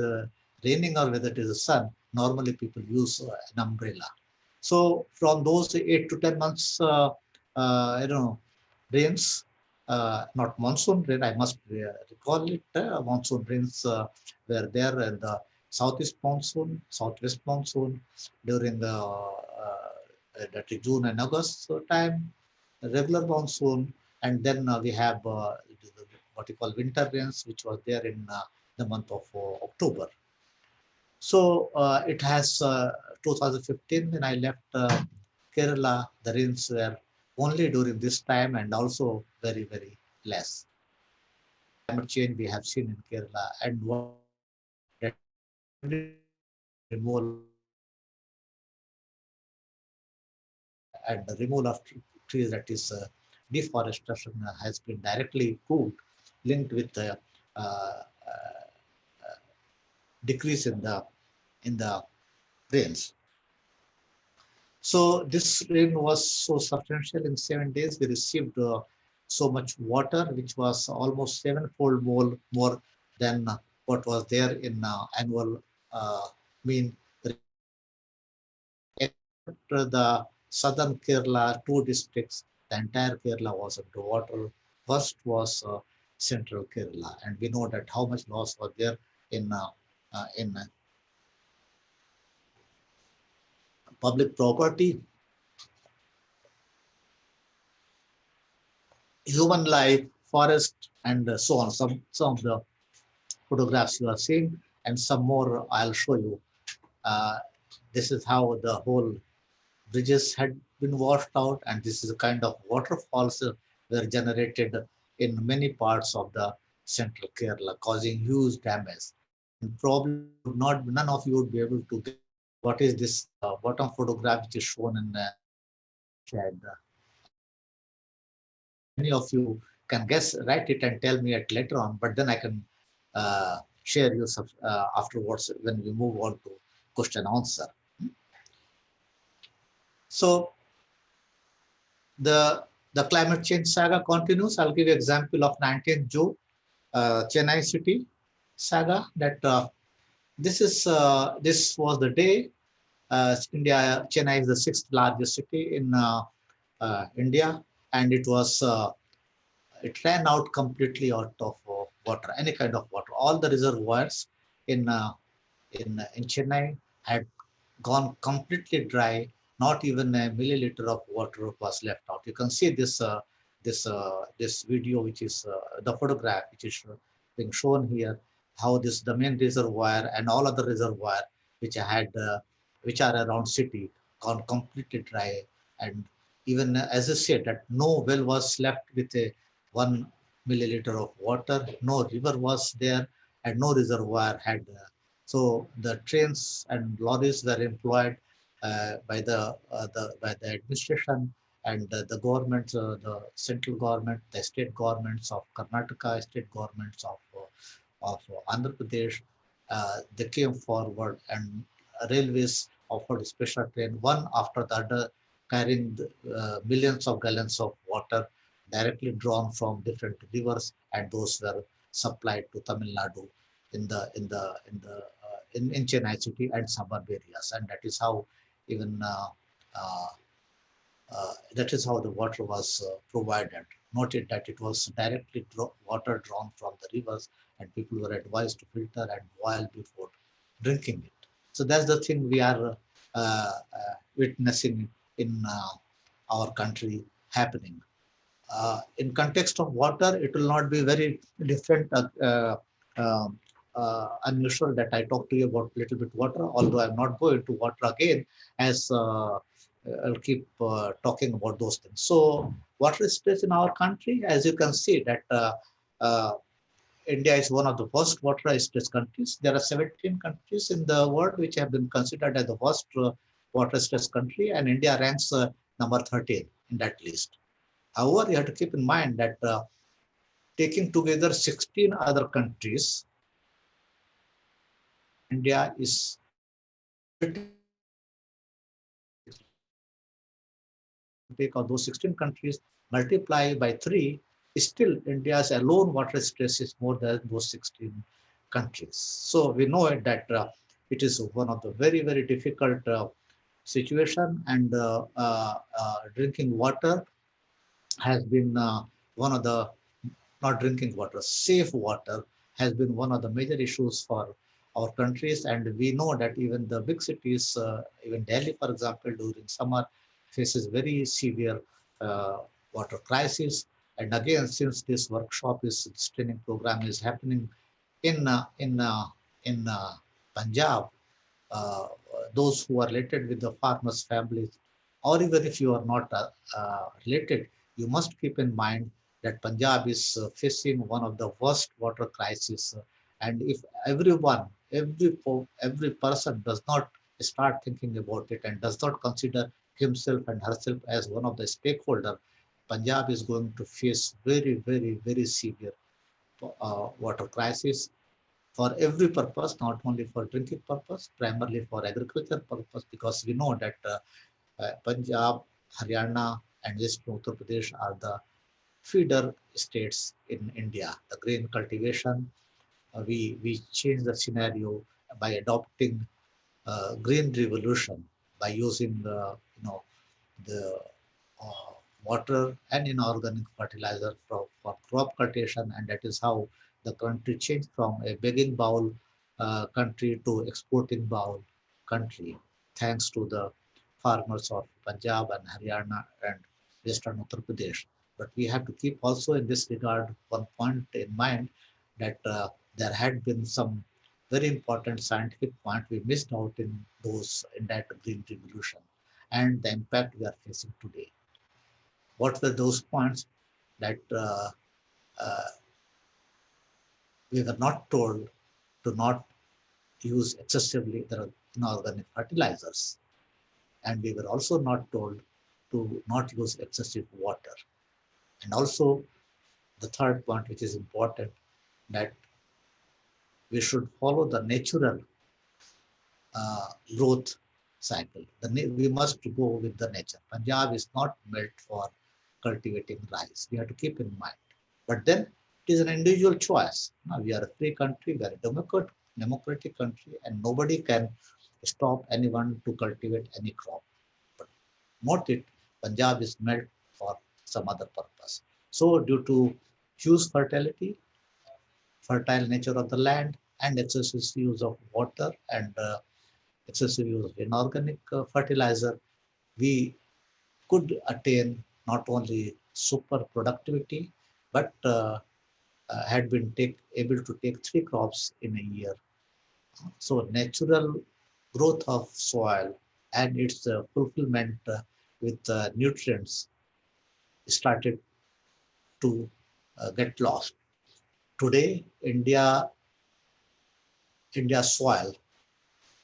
raining or whether it is a sun, normally people use an umbrella. So from those 8 to 10 months, rains, not monsoon rain, I must recall it, monsoon rains were there in the southeast monsoon, southwest monsoon during the that is June and August time, regular monsoon, and then we have what you call winter rains, which was there in the month of October. So it has 2015 when I left Kerala, the rains were only during this time and also very, very less. Climate change we have seen in Kerala, and what that removal and the removal of trees, that is deforestation, has been directly proved linked with the uh, decrease in the rains. So this rain was so substantial in 7 days. We received so much water, which was almost sevenfold more than what was there in annual mean. Except the southern Kerala, two districts, the entire Kerala was underwater. First was central Kerala, and we know that how much loss was there in public property, human life, forest, and so on. Some of the photographs you are seeing, and some more I'll show you. Uh, this is how the whole bridges had been washed out, and this is a kind of waterfalls were generated in many parts of the central Kerala, causing huge damage. And probably you would not, none of you would be able to get what is this bottom photograph which is shown in shared. Many of you can guess, write it and tell me at later on, but then I can share you some, afterwards when we move on to question answer. So the climate change saga continues. I'll give you example of 19th June, Chennai city saga. That this was the day Chennai is the sixth largest city in India, and it ran out completely out of water, any kind of water. All the reservoirs in in Chennai had gone completely dry. Not even a milliliter of water was left out. You can see this video, which is the photograph, which is being shown here. How this the main reservoir and all other reservoir which are around city gone completely dry, and even as I said that no well was left with a 1 milliliter of water. No river was there, and no reservoir had. So the trains and lorries were employed by the administration and the governments, the central government, the state governments of Karnataka, state governments of Andhra Pradesh. They came forward, and railways offered special train, one after the other, carrying millions of gallons of water directly drawn from different rivers, and those were supplied to Tamil Nadu in Chennai city and suburb areas, and that is how even uh, that is how the water was provided. Noted that it was directly water drawn from the rivers, and people were advised to filter and boil before drinking it. So that's the thing we are witnessing in our country happening. In context of water, it will not be very different, um, unusual that I talk to you about little bit water, although I'm not going to water again, as I'll keep talking about those things. So water stress in our country, as you can see that uh, India is one of the worst water stress countries. There are 17 countries in the world which have been considered as the worst water stress country, and India ranks number 13 in that list. However, you have to keep in mind that taking together 16 other countries, India is take of those 16 countries, multiply by 3, still India's alone water stress is more than those 16 countries. So we know that it is one of the very, very difficult situation, and drinking water has been one of the, not drinking water, safe water has been one of the major issues for our countries. And we know that even the big cities, even Delhi, for example, during summer faces very severe uh, water crisis. And again, since this workshop is, this training program is happening in Punjab, uh, those who are related with the farmers' families, or even if you are not related, you must keep in mind that Punjab is facing one of the worst water crises. And if everyone, every person does not start thinking about it and does not consider himself and herself as one of the stakeholder, Punjab is going to face very, very, very severe water crisis for every purpose, not only for drinking purpose, primarily for agriculture purpose, because we know that Punjab, Haryana, and Western Uttar Pradesh are the feeder states in India. The grain cultivation, we change the scenario by adopting green revolution, by using the uh, water and inorganic fertilizer for crop cultivation, and that is how the country changed from a begging bowl country to exporting bowl country, thanks to the farmers of Punjab and Haryana and Western Uttar Pradesh. But we have to keep also in this regard one point in mind, that there had been some very important scientific point we missed out in that green revolution, and the impact we are facing today. What were those points? That uh, we were not told to not use excessively the inorganic fertilizers, and we were also not told to not use excessive water. And also the third point, which is important, that we should follow the natural growth cycle. We must go with the nature. Punjab is not built for cultivating rice. We have to keep in mind. But then it is an individual choice. Now, we are a free country, we are a democratic country, and nobody can stop anyone to cultivate any crop. But not it, Punjab is meant for some other purpose. So, due to huge fertile nature of the land, and excessive use of water, and excessive use of inorganic fertilizer, we could attain not only super productivity, but had been able to take three crops in a year. So natural growth of soil and its fulfillment with nutrients started to get lost. Today, India's soil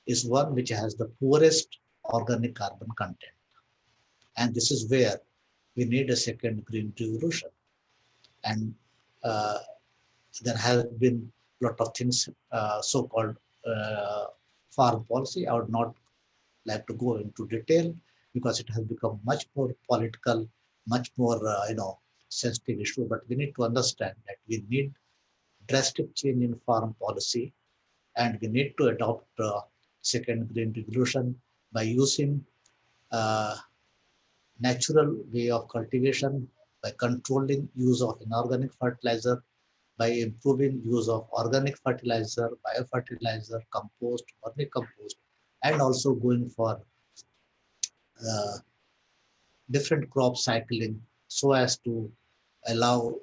is one which has the poorest organic carbon content. And this is where we need a second green revolution. And uh, there has been a lot of things, so-called uh, farm policy. I would not like to go into detail because it has become much more political, much more sensitive issue. But we need to understand that we need drastic change in farm policy, and we need to adopt second green revolution by using uh, natural way of cultivation, by controlling use of inorganic fertilizer, by improving use of organic fertilizer, biofertilizer, compost, vermicompost, and also going for uh, different crop cycling so as to allow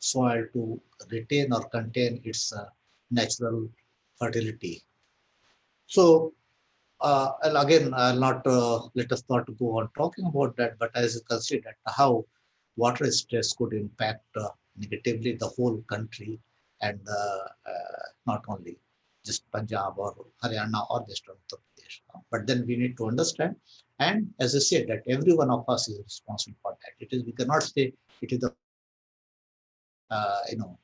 soil to retain or contain its natural fertility. So, and again, I'll not let us not go on talking about that, but as you consider how water stress could impact negatively the whole country, and not only just Punjab or Haryana or Western Uttar Pradesh. But then we need to understand, and as I said, that every one of us is responsible for that. It is, we cannot say it is the uh, you know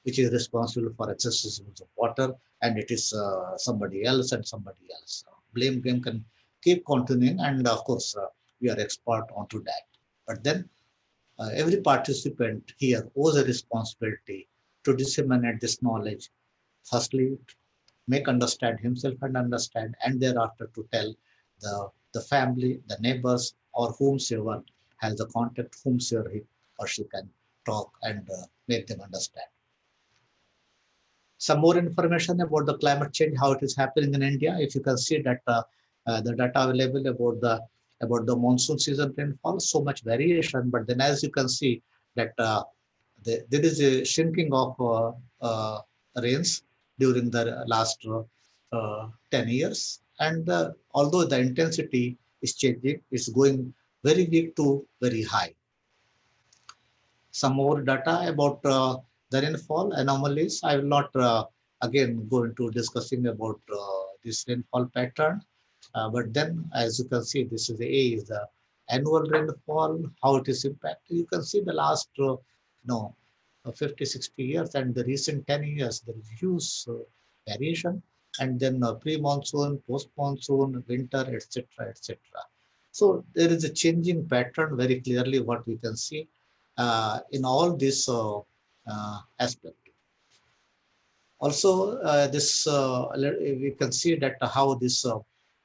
which is responsible for excessive use of water, and it is somebody else and somebody else. Blame game can keep continuing, and of course, we are expert onto that. But then every participant here owes a responsibility to disseminate this knowledge firstly make understand himself and understand, and thereafter to tell the family, the neighbors, or whomsoever has the contact, whomsoever he or she can talk and make them understand. Some more information about the climate change, how it is happening in India. If you can see that the data available about the monsoon season rainfall, so much variation. But then, as you can see, that there is a shrinking of rains during the last 10 years, and although the intensity is changing, it's going very weak to very high. Some more data about the rainfall anomalies. I will not again go into discussing about this rainfall pattern, but then as you can see, this is the annual rainfall, how it is impacted. You can see the last 50, 60 years and the recent 10 years, there is huge variation. And then pre-monsoon, post-monsoon, winter, etc., etc. So there is a changing pattern very clearly what we can see in all this aspect. Also, this we can see that how this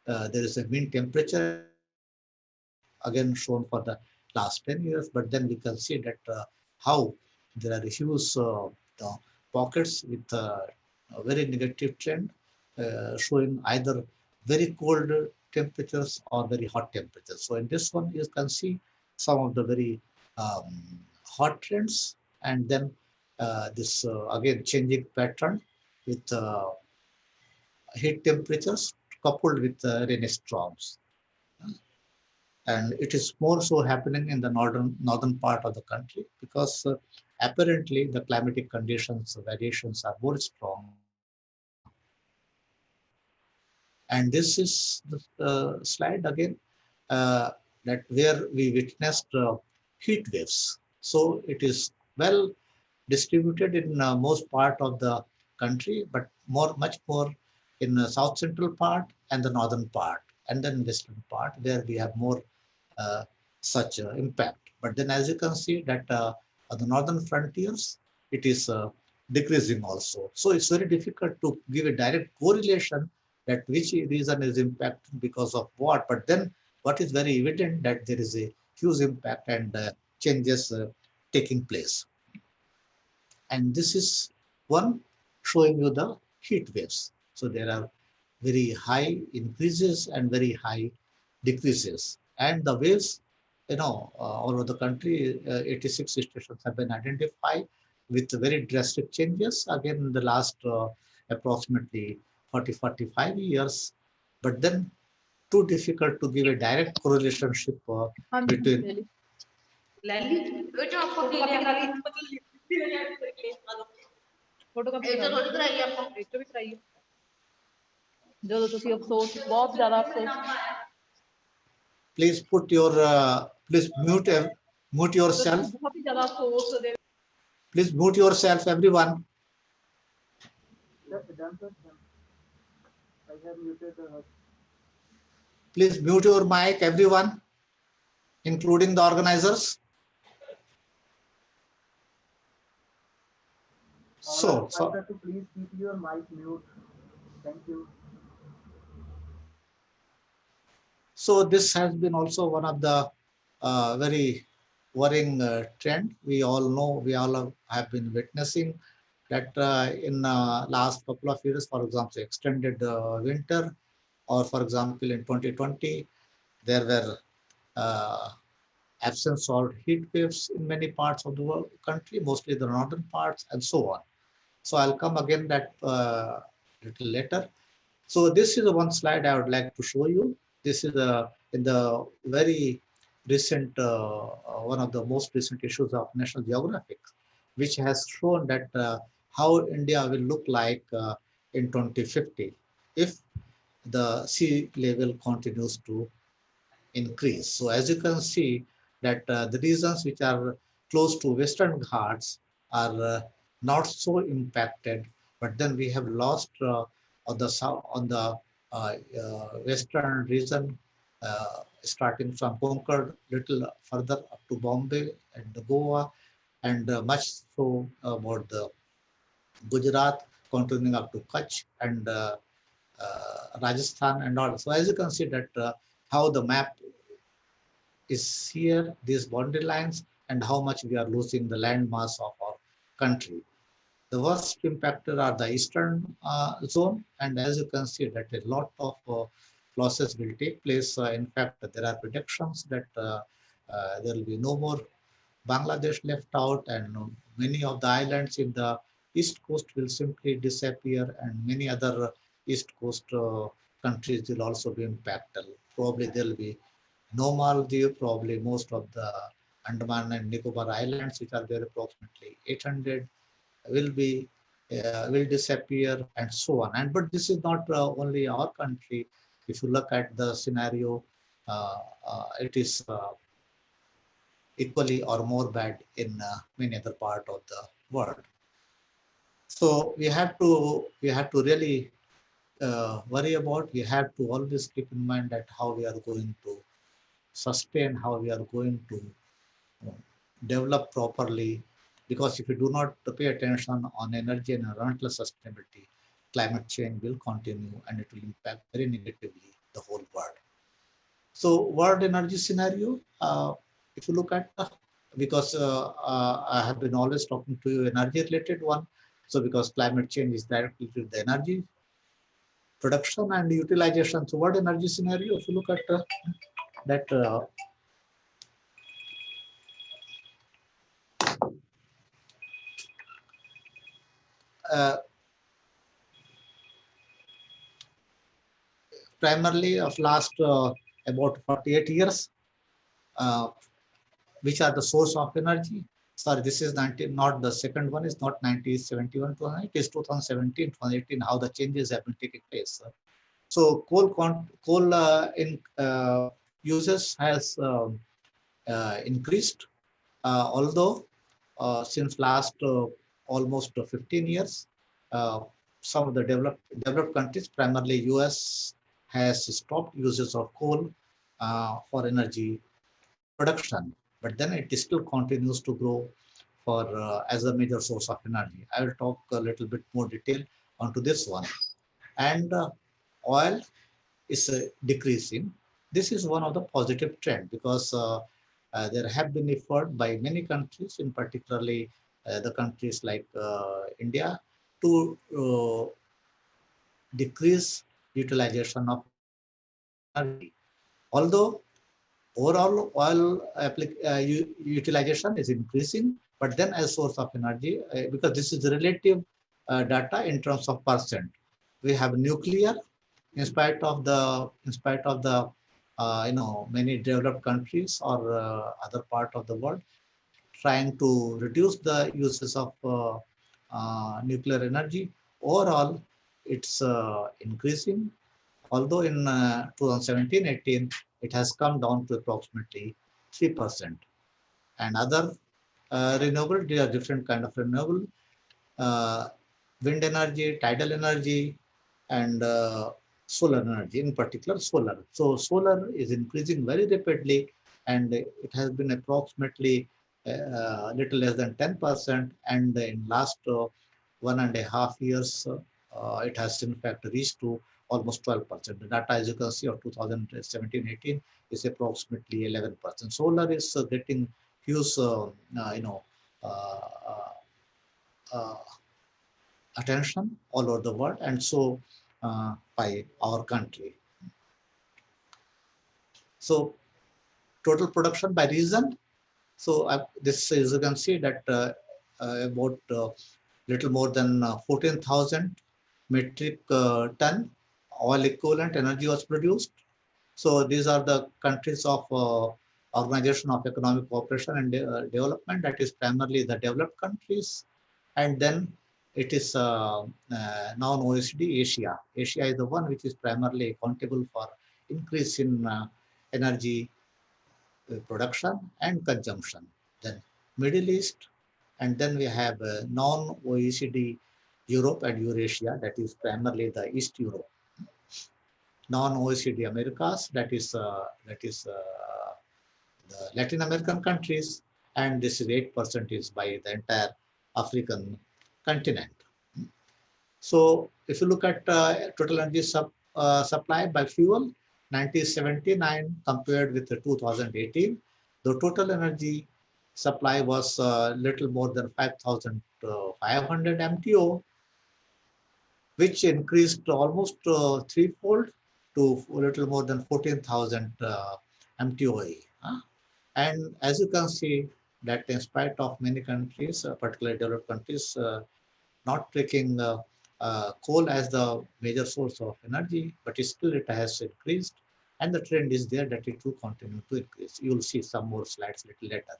there is a mean temperature again shown for the last 10 years, but then we can see that how there are huge pockets with a very negative trend showing either very cold temperatures or very hot temperatures. So in this one, you can see some of the very hot trends, and then this again changing pattern with heat temperatures coupled with rainy storms. And it is more so happening in the northern part of the country because apparently the climatic conditions variations are more strong. And this is the slide again that where we witnessed heat waves. So it is well distributed in most part of the country, but much more in the south central part and the northern part, and then western part where we have more uh, such impact. But then, as you can see, that on the northern frontiers, it is decreasing also. So it's very difficult to give a direct correlation that which reason is impacted because of what. But then, what is very evident that there is a huge impact and changes taking place. And this is one showing you the heat waves. So there are very high increases and very high decreases. And the waves, all over the country, 86 stations have been identified with very drastic changes. Again, in the last approximately 40, 45 years. But then too difficult to give a direct correlation between
photocopy भी कराइए जो ਤੁਸੀਂ ਅਫਸੋਸ ਬਹੁਤ ਜ਼ਿਆਦਾ ਅਫਸੋਸ
please put your please mute yourself.
ਬਹੁਤ ਹੀ ਜ਼ਿਆਦਾ ਅਫਸੋਸ ਦੇ
Please mute yourself, everyone. Please mute your mic, everyone, including the organizers. So
please keep your mic mute. Thank you.
So this has been also one of the very worrying trend. We all know, we all have been witnessing that in last couple of years, for example, extended winter, or for example, in 2020, there were absence or heat waves in many parts of the country, mostly the northern parts, and so on. So I'll come again that little later. So this is the one slide I would like to show you. This is in the very recent, one of the most recent issues of National Geographic, which has shown that how India will look like in 2050 if the sea level continues to increase. So as you can see that the regions which are close to Western Ghats are not so impacted, but then we have lost on the south, on the western region, starting from Konkan, little further up to Bombay and Goa, and much so about the Gujarat, continuing up to Kutch and Rajasthan and all. So as you can see that how the map is here, these boundary lines, and how much we are losing the land mass of our country. The worst impacted are the eastern zone, and as you can see that a lot of losses will take place. In fact, there are predictions that there will be no more Bangladesh left out, and many of the islands in the east coast will simply disappear, and many other east coast countries will also be impacted. Probably there will be no Maldives, probably most of the Andaman and Nicobar Islands, which are there approximately 800, will be will disappear, and so on. And but this is not only our country. If you look at the scenario, it is equally or more bad in many other part of the world. So we have to really worry about. We have to always keep in mind that how we are going to sustain, how we are going to uh, develop properly. Because if we do not pay attention on energy and environmental sustainability, climate change will continue and it will impact very negatively the whole world. So world energy scenario, if you look at, because I have been always talking to you energy related one. So because climate change is directly to the energy production and utilization. So world energy scenario, if you look at that uh, primarily of last about 48 years, uh, which are the source of energy. Sorry, this is 19, not the second one is not 1971, it is 2017, 2018, how the changes have been taking place. So coal in uses has increased, although since last almost 15 years, uh, some of the developed countries, primarily US, has stopped uses of coal for energy production, but then it still continues to grow for as a major source of energy. I will talk a little bit more detail onto this one. And oil is decreasing. This is one of the positive trend because there have been effort by many countries, in particularly the countries like India, to decrease utilization of energy. Although overall oil utilization is increasing, but then as source of energy, because this is relative data in terms of percent. We have nuclear, in spite of the many developed countries or other part of the world trying to reduce the uses of nuclear energy. Overall, it's increasing, although in 2017-18, it has come down to approximately 3%. And other renewable, there are different kind of renewable, uh, wind energy, tidal energy, and solar energy, in particular solar. So solar is increasing very rapidly, and it has been approximately little less than 10%. And in last 1.5 years, it has in fact reached to almost 12%. The data, as you can see, of 2017-18 is approximately 11%. Solar is getting huge, uh, uh, uh, attention all over the world, and so by our country. So total production by region. So this is, you can see that about little more than 14,000 metric ton oil equivalent energy was produced. So these are the countries of Organization of Economic Cooperation and Development, that is primarily the developed countries. And then it is non-OECD Asia. Asia is the one which is primarily accountable for increase in energy production and consumption. Then Middle East, and then we have non-OECD Europe and Eurasia, that is primarily the East Europe. Non-OECD Americas, that is the Latin American countries, and this is 8% is by the entire African continent. So if you look at total energy supply by fuel, 1979 compared with the 2018, the total energy supply was little more than 5,500 MTO, which increased almost threefold to a little more than 14,000 MTOE. And as you can see, that in spite of many countries, particularly developed countries, not taking coal as the major source of energy, but still it has increased. And the trend is there that it will continue to increase. You will see some more slides little later.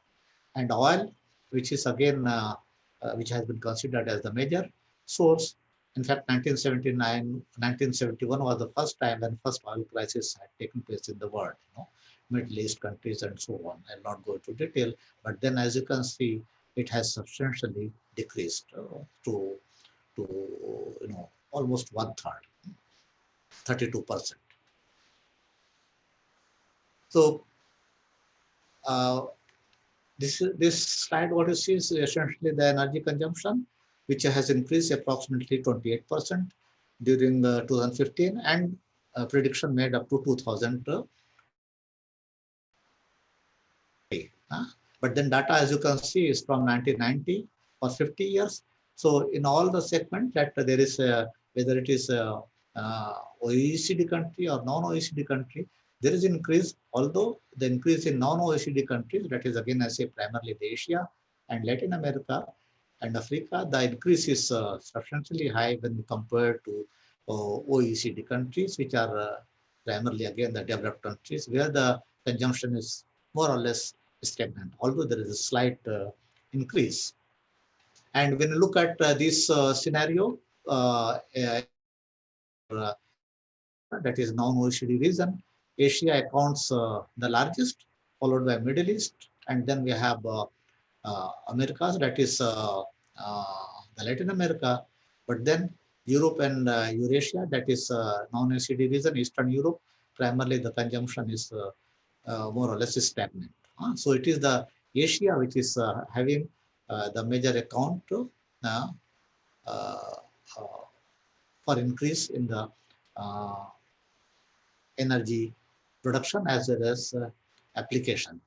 And oil, which is again, which has been considered as the major source. In fact, 1979, 1971 was the first time when first oil crisis had taken place in the world. Middle East countries and so on. I'll not go into detail, but then as you can see, it has substantially decreased to almost one third, 32%. So this slide, what you see is essentially the energy consumption, which has increased approximately 28% during 2015 and prediction made up to 2000. But then data, as you can see, is from 1990 for 50 years. So in all the segment that there is whether it is OECD country or non-OECD country, there is increase. Although the increase in non-OECD countries, that is again I say primarily the Asia and Latin America and Africa, the increase is substantially high when compared to OECD countries, which are primarily again the developed countries, where the consumption is more or less stagnant, although there is a slight increase. And when you look at this scenario, that is non-OECD region, Asia accounts the largest, followed by Middle East, and then we have Americas, that is the Latin America, but then Europe and Eurasia, that is non-OECD region, Eastern Europe, primarily the consumption is more or less stagnant. So it is the Asia which is having the major account uh, uh, for increase in the energy production as well as application.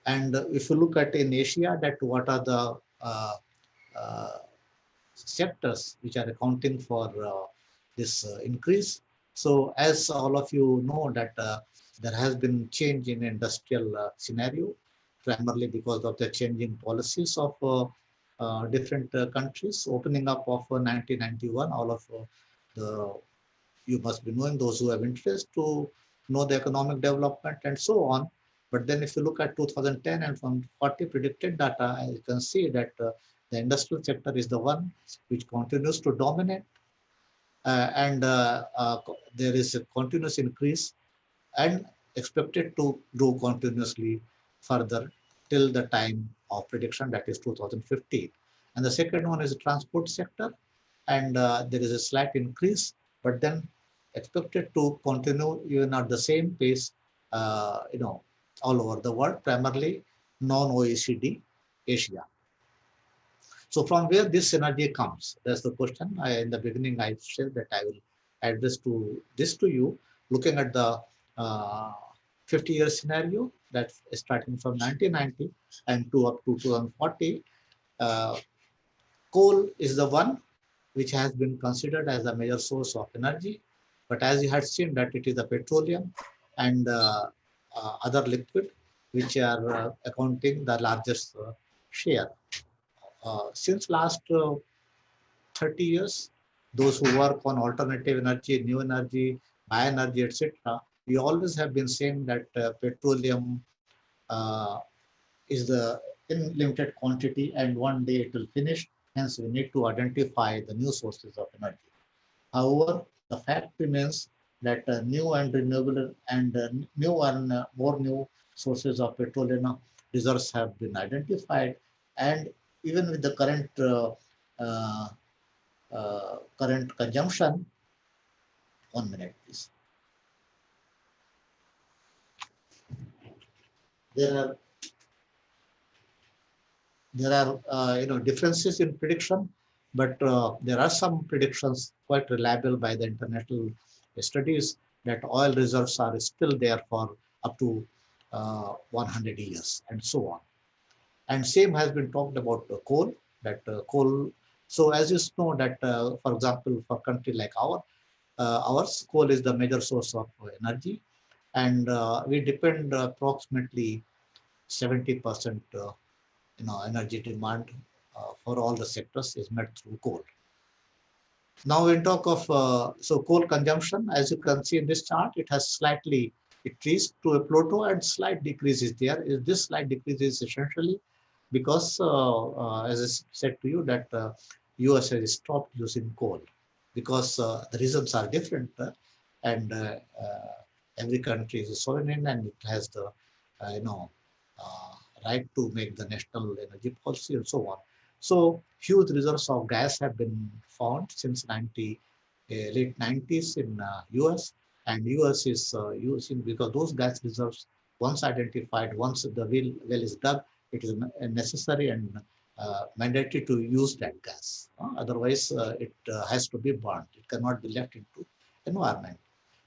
And if you look at in Asia, that what are the uh, sectors which are accounting for this increase. So as all of you know that there has been change in industrial scenario, primarily because of the changing policies of different countries. Opening up of 1991, all of the, you must be knowing, those who have interest to know the economic development and so on. But then if you look at 2010 and from 40 predicted data, you can see that the industrial sector is the one which continues to dominate, and there is a continuous increase and expected to grow continuously further till the time of prediction, that is 2050. And the second one is the transport sector, and there is a slight increase, but then expected to continue even at the same pace, all over the world, primarily non-OECD Asia. So from where this energy comes, that's the question. In the beginning, I said that I will address this to you, looking at the 50-year scenario that's starting from 1990 and to up to 2040. Uh, Coal is the one which has been considered as a major source of energy. But as you had seen that it is the petroleum and other liquid which are accounting the largest share. Since last 30 years, those who work on alternative energy, new energy, bioenergy, etc., we always have been saying that petroleum uh, is the in limited quantity and one day it will finish. Hence, we need to identify the new sources of energy. However, the fact remains that new and renewable and new and more new sources of petroleum reserves have been identified, and even with the uh, current consumption. 1 minute, please. There are differences in prediction But there are some predictions quite reliable by the international studies that oil reserves are still there for up to 100 years and so on. And same has been talked about coal, that coal. So as you know that, for example, for country like ours, coal is the major source of energy, and we depend approximately 70% energy demand for all the sectors is met through coal. Now when talk of so coal consumption, as you can see in this chart, it has slightly increased to a plateau and slight decrease is there. Is this slight decrease is essentially because, as I said to you, that US has stopped using coal because the reasons are different, and every country is sovereign and it has the uh, right to make the national energy policy and so on. So huge reserves of gas have been found since late 90s in US, and US is using, because those gas reserves once identified, once the well is dug, it is necessary and mandatory to use that gas. Otherwise, it has to be burned. It cannot be left into environment.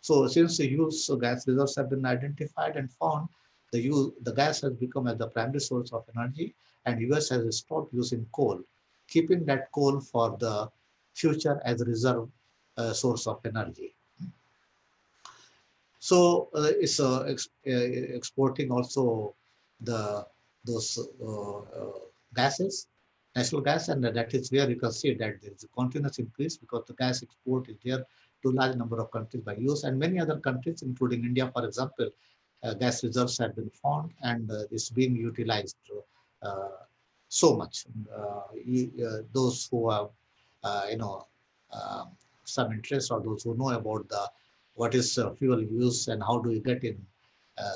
So since the use gas reserves have been identified and found, the gas has become as the primary source of energy, and US has stopped using coal, keeping that coal for the future as a reserve source of energy. So it's exporting also the those gases, natural gas, and that is where you can see that there is a continuous increase because the gas export is there to a large number of countries by US and many other countries, including India, for example. Gas reserves have been found and is being utilized uh, so much. Those who have, you know, um, some interest, or those who know about the what is fuel use and how do we get in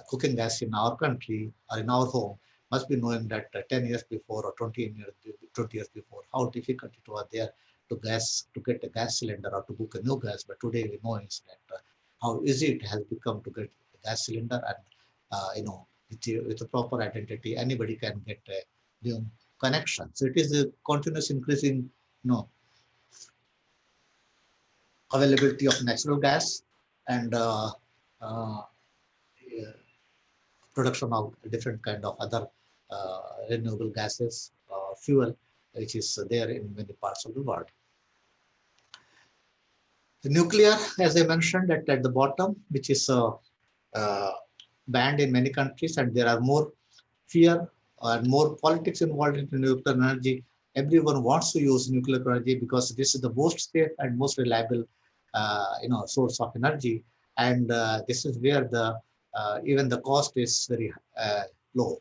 cooking gas in our country or in our home, must be knowing that 10 years before or 20 years before, how difficult it was there to get a gas cylinder or to book a new gas. But today we know is that how easy it has become to get a gas cylinder, and with a proper identity, anybody can get a new connection. So it is a continuous increasing, availability of natural gas and uh, production of different kind of other renewable gases, fuel, which is there in many parts of the world. The nuclear, as I mentioned, at the bottom, which is uh, banned in many countries, and there are more fear and more politics involved in nuclear energy. Everyone wants to use nuclear energy because this is the most safe and most reliable, source of energy, and this is where the even the cost is very low,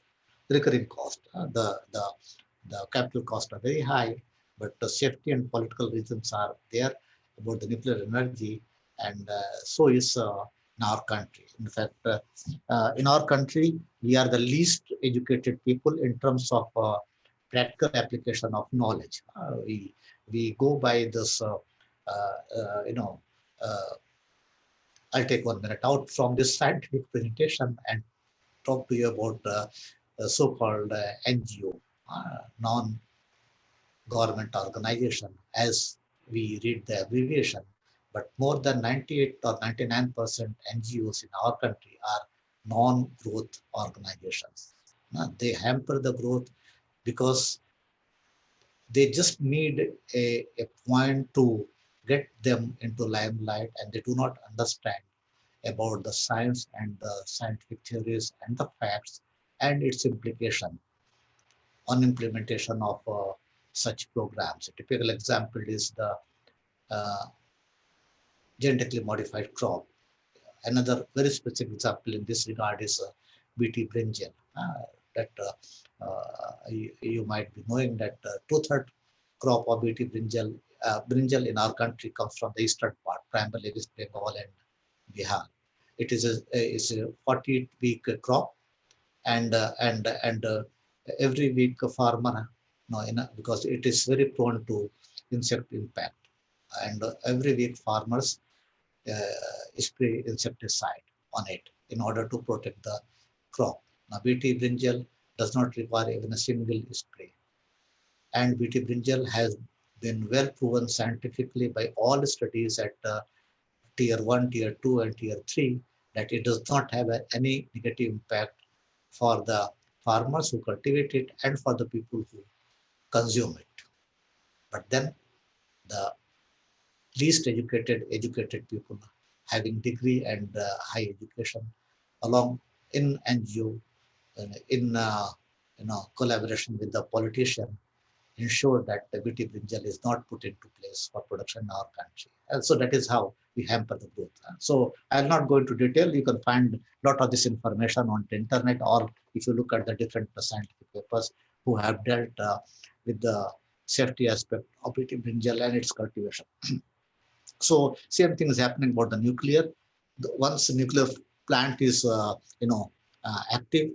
recurring cost. The capital cost are very high, but the safety and political reasons are there about the nuclear energy, and so is in our country. In fact, in our country, we are the least educated people in terms of practical application of knowledge. We go by this, uh, I'll take 1 minute out from this scientific presentation and talk to you about the so-called NGO, non-government organization, as we read the abbreviation. But more than 98 or 99% NGOs in our country are non-growth organizations. They hamper the growth because they just need a point to get them into limelight, and they do not understand about the science and the scientific theories and the facts and its implication on implementation of such programs. A typical example is the uh, genetically modified crop. Another very specific example in this regard is BT brinjal. That you might be knowing that two-third crop of BT brinjal in our country comes from the eastern part, primarily West Bengal and Bihar. It is a 40-week crop, and every week a farmer, because it is very prone to insect impact, and every week farmers spray insecticide on it in order to protect the crop. Now, BT brinjal does not require even a single spray, and BT brinjal has been well proven scientifically by all studies at tier 1, tier 2, and tier 3 that it does not have any negative impact for the farmers who cultivate it and for the people who consume it. But then the least educated people having degree and high education along in NGO, in collaboration with the politician, ensure that the BT brinjal is not put into place for production in our country. And so that is how we hamper the growth. So I'll not go into detail. You can find a lot of this information on the internet, or if you look at the different scientific papers who have dealt with the safety aspect of BT brinjal and its cultivation. So same thing is happening about the nuclear. Once the nuclear plant is, active,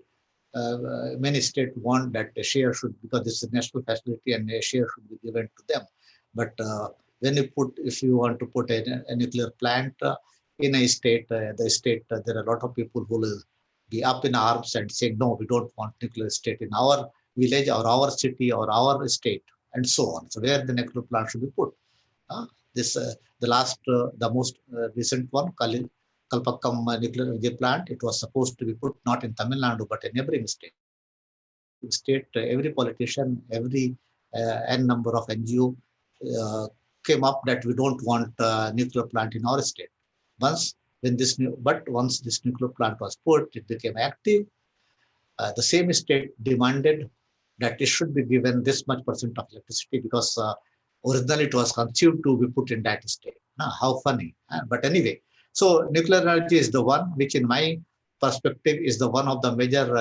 many states want that the share should, because this is a national facility and a share should be given to them. But when you put, if you want to put a nuclear plant in a state, there are a lot of people who will be up in arms and saying, no, we don't want nuclear state in our village or our city or our state, and so on. So where the nuclear plant should be put. This the most recent one, Kalpakkam nuclear energy plant, it was supposed to be put not in Tamil Nadu but in neighboring state. Every politician, every n number of NGO came up that we don't want nuclear plant in our state. Once this nuclear plant was put, it became active. The same state demanded that it should be given this much percent of electricity because originally it was conceived to be put in that state. How funny. But anyway, so nuclear energy is the one which in my perspective is the one of the major,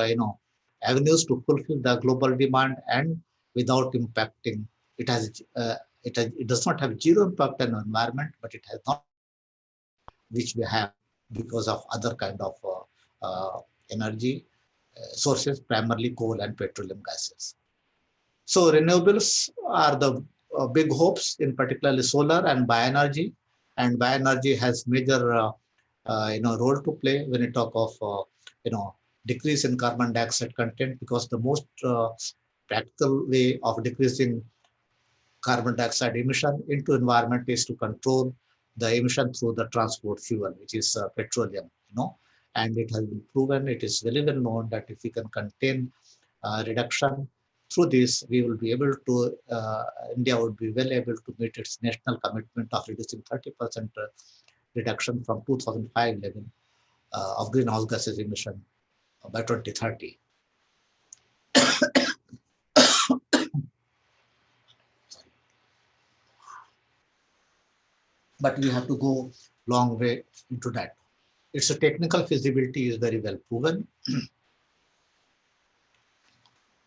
avenues to fulfill the global demand and without impacting. It does not have zero impact on the environment, but it has not, which we have because of other kind of energy sources, primarily coal and petroleum gases. So renewables are the big hopes, in particularly solar and bioenergy. And bioenergy has major, role to play when you talk of, decrease in carbon dioxide content, because the most practical way of decreasing carbon dioxide emission into environment is to control the emission through the transport fuel, which is petroleum, and it has been proven, it is very well known that if we can contain reduction through this, we will be able to, India would be well able to meet its national commitment of reducing 30% reduction from 2005 level of greenhouse gases emission by 2030. But we have to go long way into that. Its technical feasibility is very well proven.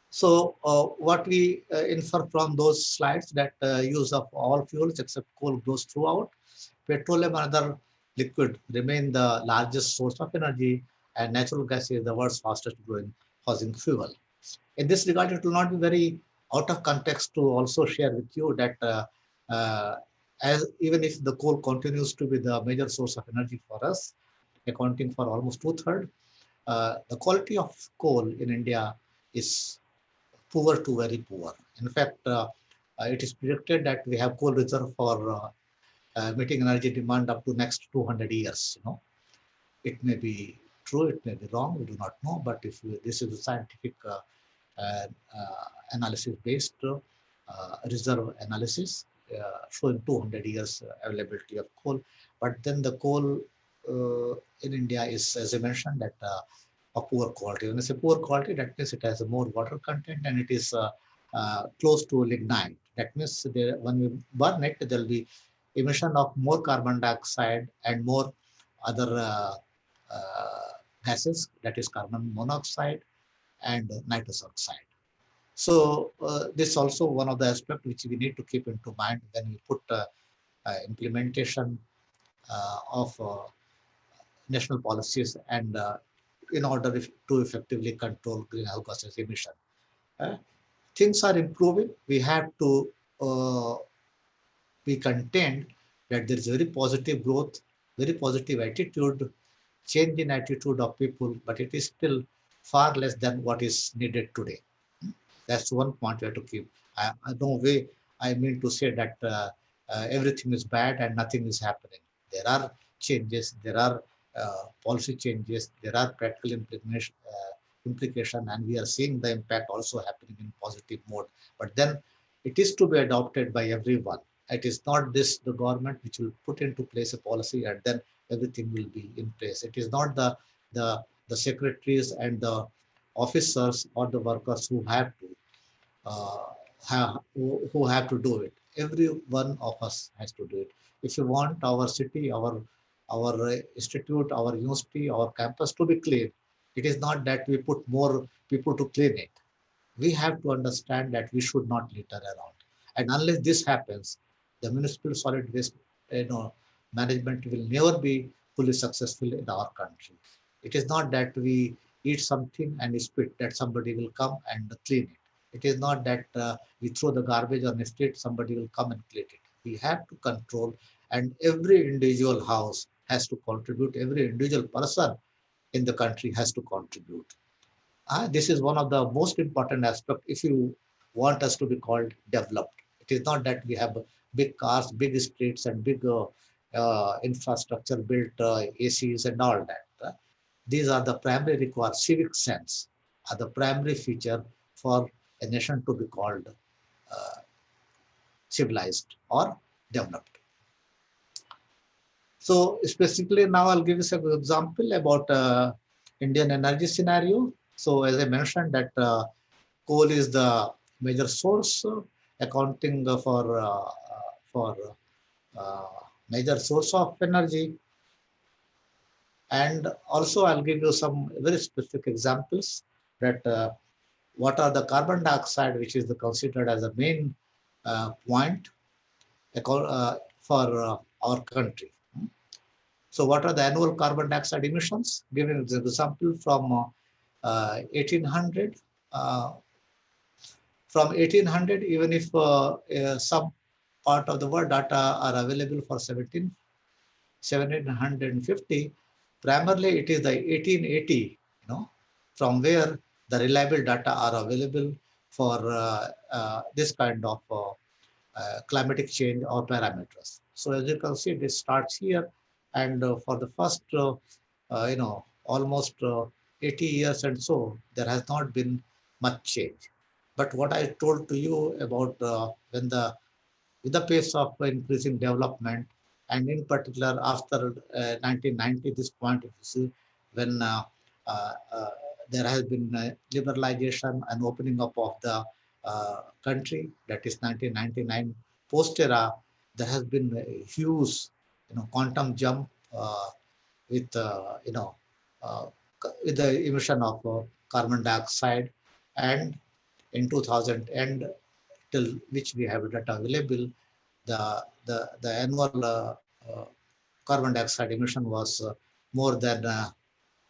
So what we infer from those slides, that use of all fuels except coal goes throughout. Petroleum and other liquid remain the largest source of energy, and natural gas is the world's fastest growing fossil fuel. In this regard, it will not be very out of context to also share with you that as even if the coal continues to be the major source of energy for us, accounting for almost 2/3, the quality of coal in India is poor to very poor. In fact, it is predicted that we have coal reserve for meeting energy demand up to next 200 years. It may be true, it may be wrong, we do not know. But if this is a scientific analysis-based reserve analysis showing 200 years availability of coal. But then the coal in India is, as I mentioned, that of poor quality. When I say poor quality, that means it has a more water content and it is close to lignite. That means when we burn it, there will be emission of more carbon dioxide and more other gases, that is carbon monoxide and nitrous oxide. So this is also one of the aspects which we need to keep into mind when we put implementation of national policies and in order to effectively control greenhouse gases emission. Things are improving. We have to be content that there is very positive growth, very positive attitude, change in attitude of people, but it is still far less than what is needed today. That's one point we have to keep. I mean to say that everything is bad and nothing is happening. There are changes, there are policy changes, there are practical implication, and we are seeing the impact also happening in positive mode. But then it is to be adopted by everyone. It is not this the government which will put into place a policy and then everything will be in place. It is not the secretaries and the officers or the workers who have to uh, who have to do it. Every one of us has to do it. If you want our city, our institute, our university, our campus to be clean, it is not that we put more people to clean it. We have to understand that we should not litter around. And unless this happens, the municipal solid waste management will never be fully successful in our country. It is not that we eat something and spit that somebody will come and clean it. It is not that we throw the garbage on the street, somebody will come and clean it. We have to control, and every individual house has to contribute. Every individual person in the country has to contribute. This is one of the most important aspects if you want us to be called developed. It is not that we have big cars, big streets, and big infrastructure built, ACs and all that. These are the primary required civic sense, are the primary feature for a nation to be called uh, civilized or developed. So specifically now I'll give you some example about Indian energy scenario. So as I mentioned that coal is the major source, accounting for uh, major source of energy. And also I'll give you some very specific examples that what are the carbon dioxide, which is considered as a main point for our country. So what are the annual carbon dioxide emissions? Giving an example from 1800, uh, from 1800, even if some part of the world data are available for 1750, primarily it is the 1880, from where the reliable data are available for this kind of climatic change or parameters. So as you can see, this starts here, and for the first, almost 80 years and so, there has not been much change. But what I told to you about when the with the pace of increasing development, and in particular after 1990, this point, if you see, when uh, uh, there has been liberalization and opening up of the country, that is 1999 post era, there has been a huge, quantum jump with, uh, with the emission of carbon dioxide, and in 2000 and till which we have data available, the annual carbon dioxide emission was more than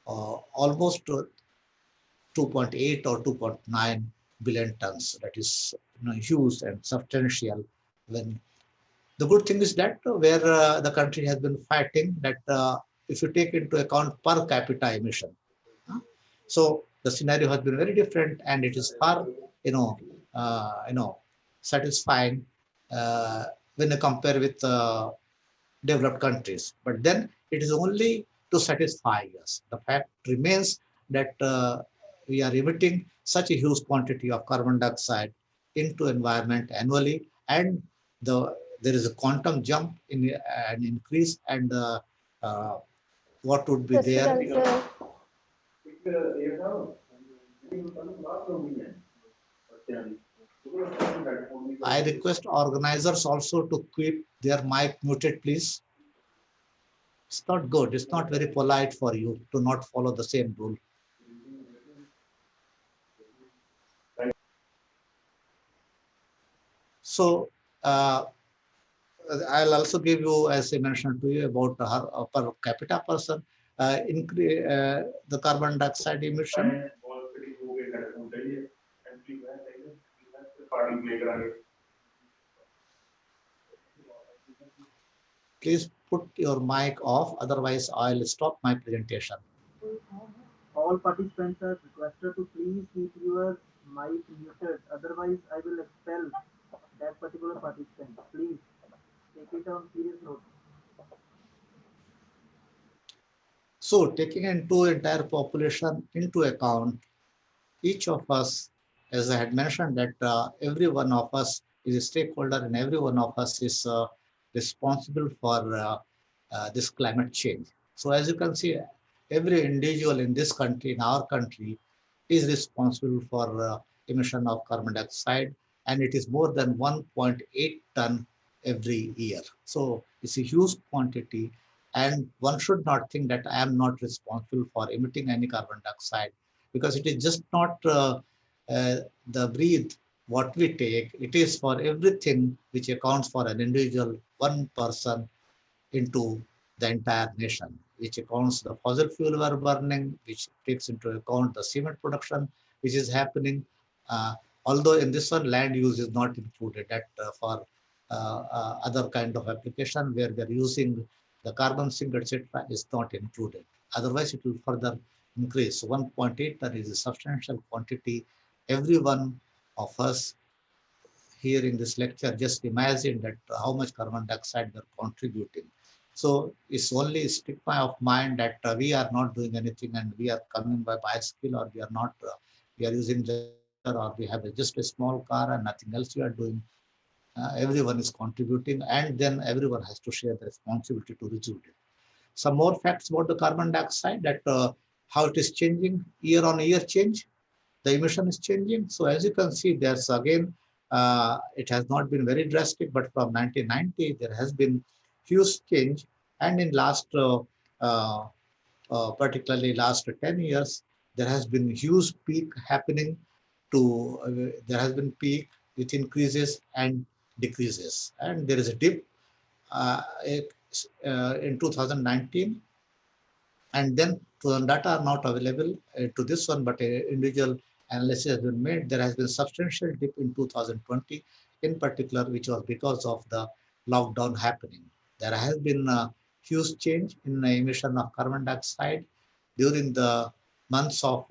almost 2.8 or 2.9 billion tons. That is huge and substantial. When the good thing is that where the country has been fighting that if you take into account per capita emission, so the scenario has been very different, and it is far, you know, satisfying when you compare with developed countries. But then it is only to satisfy us. The fact remains that we are emitting such a huge quantity of carbon dioxide into environment annually, and there is a quantum jump in an increase, and uh, what would be there. I request organizers also to keep their mic muted, please. It's not good. It's not very polite for you to not follow the same rule. So I'll also give you, as I mentioned to you, about her per capita person, the carbon dioxide emission. Please put your mic off, otherwise I'll stop my presentation.
All participants are requested to please keep your mic muted. Otherwise, I will expel that particular participant. Please take it on serious note.
So taking into entire population into account, each of us, as I had mentioned, that every one of us is a stakeholder and every one of us is responsible for this climate change. So as you can see, every individual in this country, in our country, is responsible for emission of carbon dioxide, and it is more than 1.8 ton every year. So it's a huge quantity, and one should not think that I am not responsible for emitting any carbon dioxide, because it is just not the breathe what we take. It is for everything which accounts for an individual, one person into the entire nation, which accounts the fossil fuel we are burning, which takes into account the cement production which is happening. Uh, Although in this one land use is not included, that for other kind of application where we are using the carbon sink, etc., is not included. Otherwise, it will further increase. 1.8 ton is a substantial quantity. Every one of us here in this lecture, just imagine that how much carbon dioxide they're contributing. So it's only a stigma of mind that we are not doing anything and we are coming by bicycle, or we are not, we are using generator, or we have just a small car and nothing else we are doing. Everyone is contributing, and then everyone has to share the responsibility to reduce it. Some more facts about the carbon dioxide, that how it is changing year on year change, the emission is changing. So as you can see, there's again, it has not been very drastic, but from 1990, there has been huge change. And in last, uh, particularly last 10 years, there has been huge peak happening to, there has been peak with increases and decreases. And there is a dip uh, in 2019, and then to the data are not available to this one, but individual analysis has been made. There has been substantial dip in 2020, in particular, which was because of the lockdown happening. There has been a huge change in the emission of carbon dioxide during the months of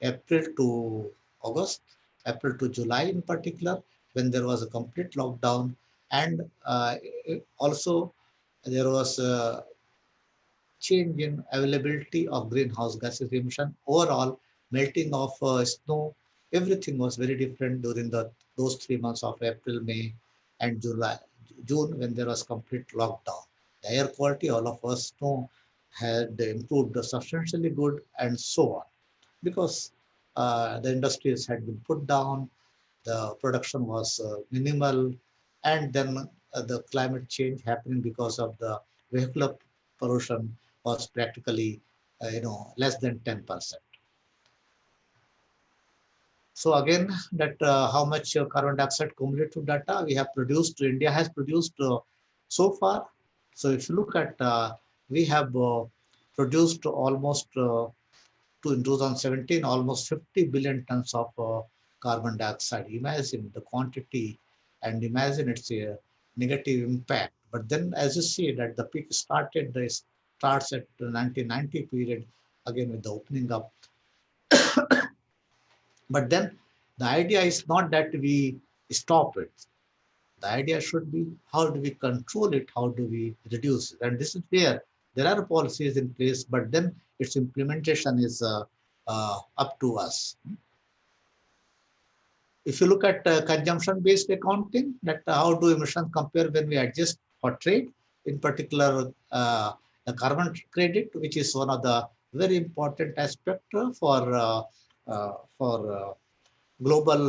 April to August, April to July in particular, when there was a complete lockdown, and also there was change in availability of greenhouse gases emission. Overall, melting of snow, everything was very different during those 3 months of April, May, and June, when there was complete lockdown. The air quality, all of us know, had improved substantially good, and so on, because the industries had been put down, the production was minimal, and then the climate change happening because of the vehicular pollution was practically, less than 10%. So again, that how much carbon dioxide cumulative data we have produced, India has produced so far. So if you look at, we have produced almost in 2017, almost 50 billion tons of carbon dioxide. Imagine the quantity, and imagine its a negative impact. But then, as you see, that the peak starts at the 1990 period, again with the opening up. But then the idea is not that we stop it. The idea should be, how do we control it? How do we reduce it? And this is where there are policies in place, but then its implementation is up to us. If you look at consumption-based accounting, that how do emissions compare when we adjust for trade, in particular the carbon credit, which is one of the very important aspect for global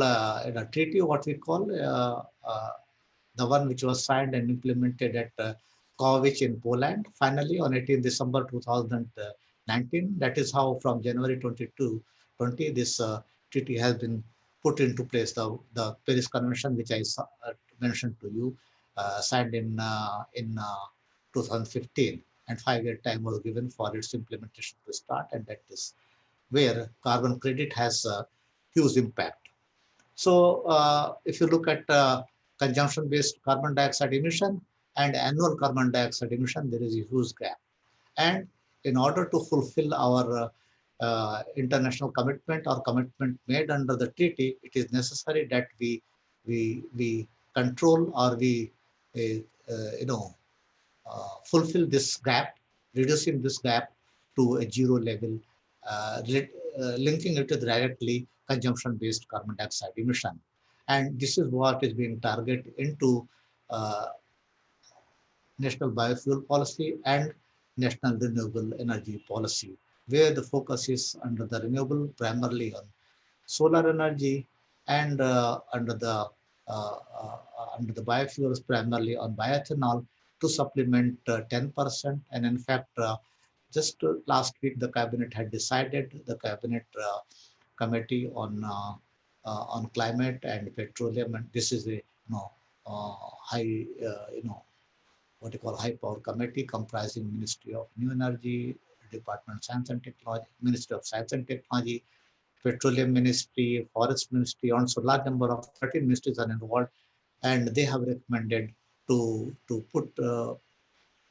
treaty, what we call the one which was signed and implemented at Katowice in Poland, finally on 18 December 2019. That is how from January 2020, this treaty has been put into place. The Paris Convention, which I mentioned to you, signed in 2015, and 5-year time was given for its implementation to start, and that is where carbon credit has a huge impact. So if you look at consumption-based carbon dioxide emission and annual carbon dioxide emission, there is a huge gap. And in order to fulfill our international commitment or commitment made under the treaty, it is necessary that we control or we, you know, fulfill this gap, reducing this gap to a zero level, linking it with directly consumption-based carbon dioxide emission. And this is what is being targeted into uh, National Biofuel Policy and National Renewable Energy Policy, where the focus is under the renewable primarily on solar energy and under the biofuels primarily on bioethanol to supplement 10%. And in fact, just last week the cabinet had decided, the cabinet committee on climate and petroleum, and this is a high what you call high power committee comprising Ministry of New Energy, Department of Science and Technology, Ministry of Science and Technology, Petroleum Ministry, Forest Ministry, and so large number of 13 ministries are involved, and they have recommended to put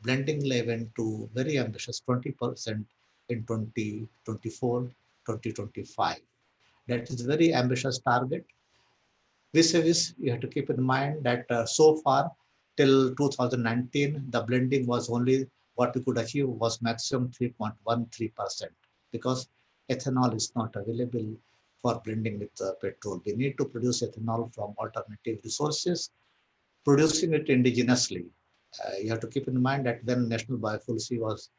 blending level to very ambitious 20% in 2024, 2025. That is a very ambitious target. Vis-a-vis, you have to keep in mind that so far till 2019, the blending was only what we could achieve was maximum 3.13% because ethanol is not available for blending with petrol. We need to produce ethanol from alternative resources, producing it indigenously. You have to keep in mind that when National Biofuel was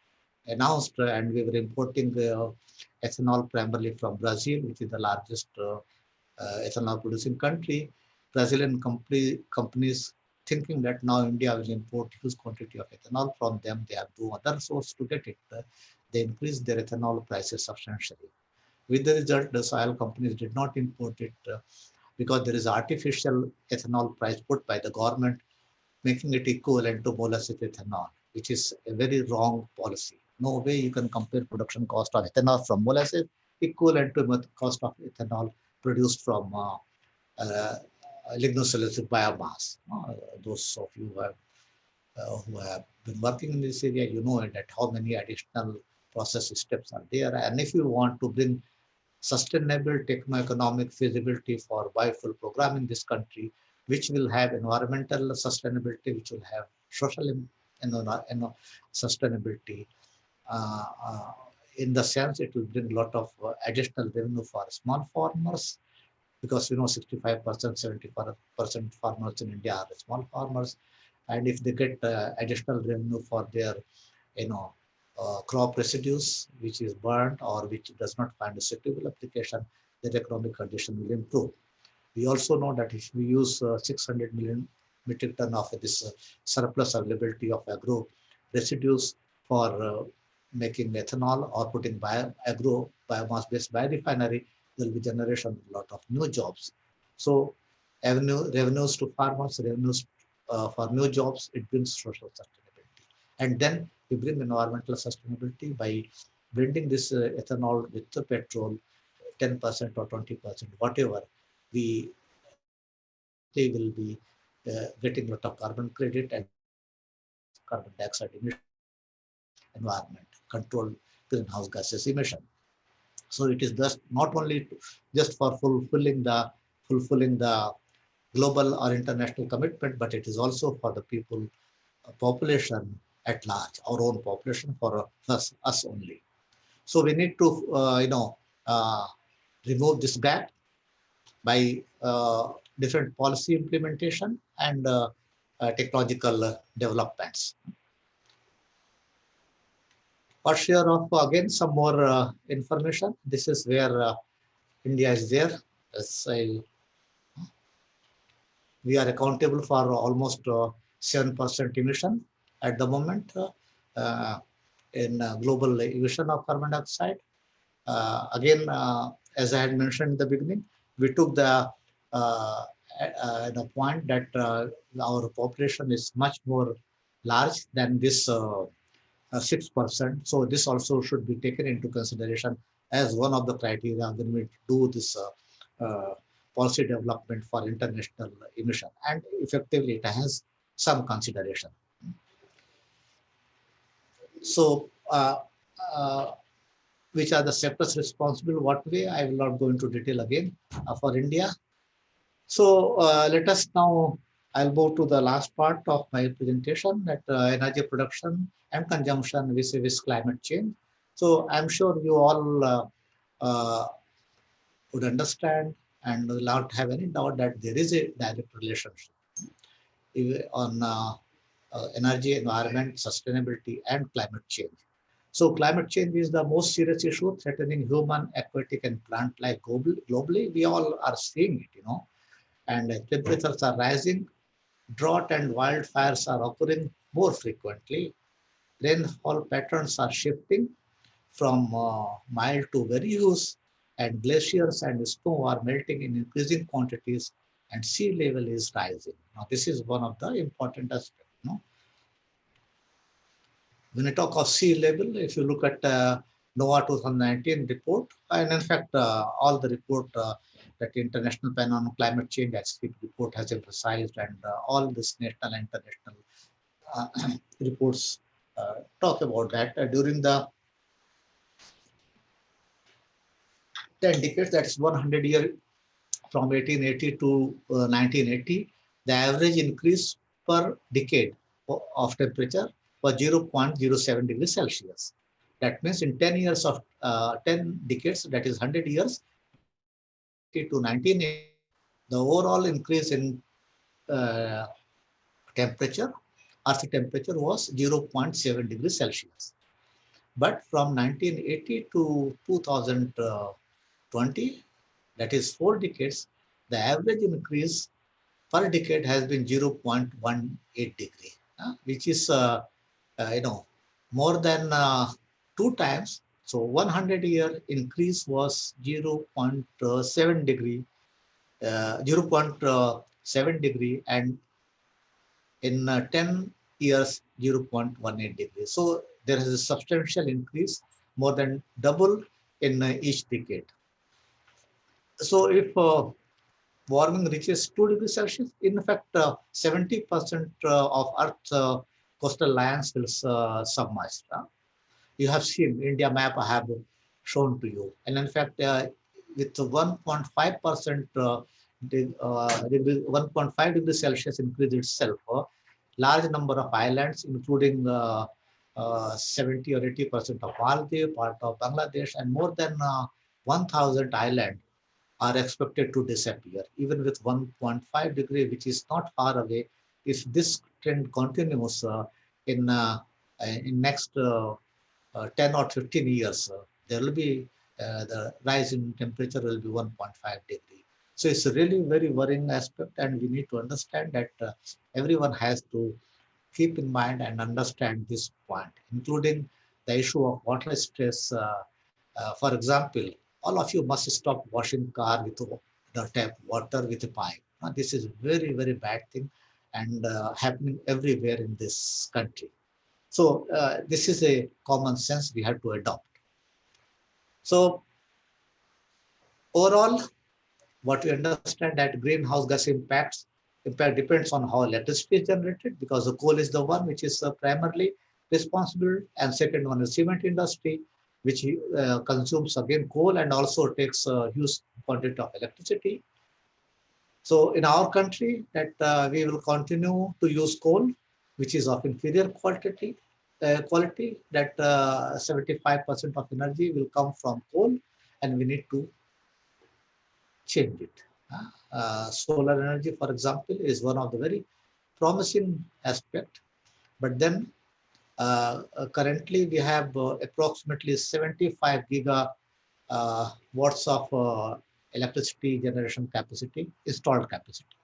announced and we were importing ethanol primarily from Brazil, which is the largest ethanol producing country. Brazilian companies thinking that now India will import huge quantity of ethanol from them. They have no other source to get it. They increased their ethanol prices substantially. With the result, the oil companies did not import it because there is artificial ethanol price put by the government, making it equivalent to molasses ethanol, which is a very wrong policy. No way you can compare production cost of ethanol from molasses equivalent to the cost of ethanol produced from uh, lignocellulosic biomass. Those of you who have been working in this area, you know that how many additional process steps are there. And if you want to bring sustainable techno-economic feasibility for biofuel program in this country, which will have environmental sustainability, which will have social sustainability. Uh, uh, in the sense, it will bring a lot of additional revenue for small farmers because 65%, 70% farmers in India are small farmers, and if they get additional revenue for their crop residues, which is burnt or which does not find a suitable application, their economic condition will improve. We also know that if we use 600 million metric ton of this surplus availability of agro residues for making ethanol or putting agro biomass-based biorefinery, there will be generation of a lot of new jobs. So revenues to farmers, revenues for new jobs, it brings social sustainability. And then we bring environmental sustainability by blending this ethanol with the petrol, 10% or 20%, whatever, we they will be getting a lot of carbon credit and carbon dioxide emission, environment, control greenhouse gases emission. So it is just not only just for fulfilling the global or international commitment, but it is also for the people, population at large, our own population, for us only. So we need to, uh, remove this gap by different policy implementation and technological developments. For share of again some more information. This is where India is there. As we are accountable for almost 7% emission at the moment in global emission of carbon dioxide. Again, as I had mentioned in the beginning, we took the point that our population is much more large than this 6%. So this also should be taken into consideration as one of the criteria when we do this policy development for international emission. And effectively, it has some consideration. So which are the sectors responsible, what way, I will not go into detail again for India. So let us now I'll move to the last part of my presentation, that energy production and consumption vis-a-vis climate change. So I'm sure you all uh, would understand and will not have any doubt that there is a direct relationship on energy, environment, sustainability, and climate change. So climate change is the most serious issue threatening human, aquatic, and plant life globally. We all are seeing it, and temperatures are rising, drought and wildfires are occurring more frequently. Rainfall patterns are shifting from mild to very huge, and glaciers and snow are melting in increasing quantities, and sea level is rising. Now, this is one of the important aspects. When I talk of sea level, if you look at NOAA 2019 report, and in fact, all the report that International Panel on Climate Change report has emphasized, and all this national and international uh, reports talk about that during the 10 decades, that's 100 year from 1880 to 1980, the average increase per decade of temperature was 0.07 degrees Celsius. That means in 10 years of 10 decades, that is 100 years, 1880 to 1980, the overall increase in uh, temperature, Earth temperature was 0.7 degrees Celsius. But from 1980 to 2020, that is 4 decades, the average increase per decade has been 0.18 degree, which is more than 2 times. So 100-year increase was 0.7 degree, 0.7 degree, and in 10 years 0.18 degree. So there is a substantial increase, more than double in each decade. So if warming reaches 2 degrees Celsius, in fact, 70% of Earth's coastal lands will submerge. You have seen India map I have shown to you. And in fact, with 1.5% 1.5 degrees Celsius increase itself, large number of islands, including 70 or 80% of Maldives, part of Bangladesh, and more than 1,000 islands are expected to disappear. Even with 1.5 degree, which is not far away, if this trend continues in next 10 or 15 years, there will be the rise in temperature will be 1.5 degree. So it's a really very worrying aspect, and we need to understand that everyone has to keep in mind and understand this point, including the issue of water stress. For example, all of you must stop washing car with the tap water with a pipe. This is very, very bad thing, and happening everywhere in this country. So this is a common sense we have to adopt. So overall, what we understand that greenhouse gas impact depends on how electricity is generated, because the coal is the one which is primarily responsible, and second one is cement industry, which consumes again coal and also takes a huge quantity of electricity. So in our country, that we will continue to use coal, which is of inferior quality, that 75% of energy will come from coal, and we need to change it. Solar energy, for example, is one of the very promising aspect. But then currently we have approximately 75 watts of electricity generation capacity, installed capacity.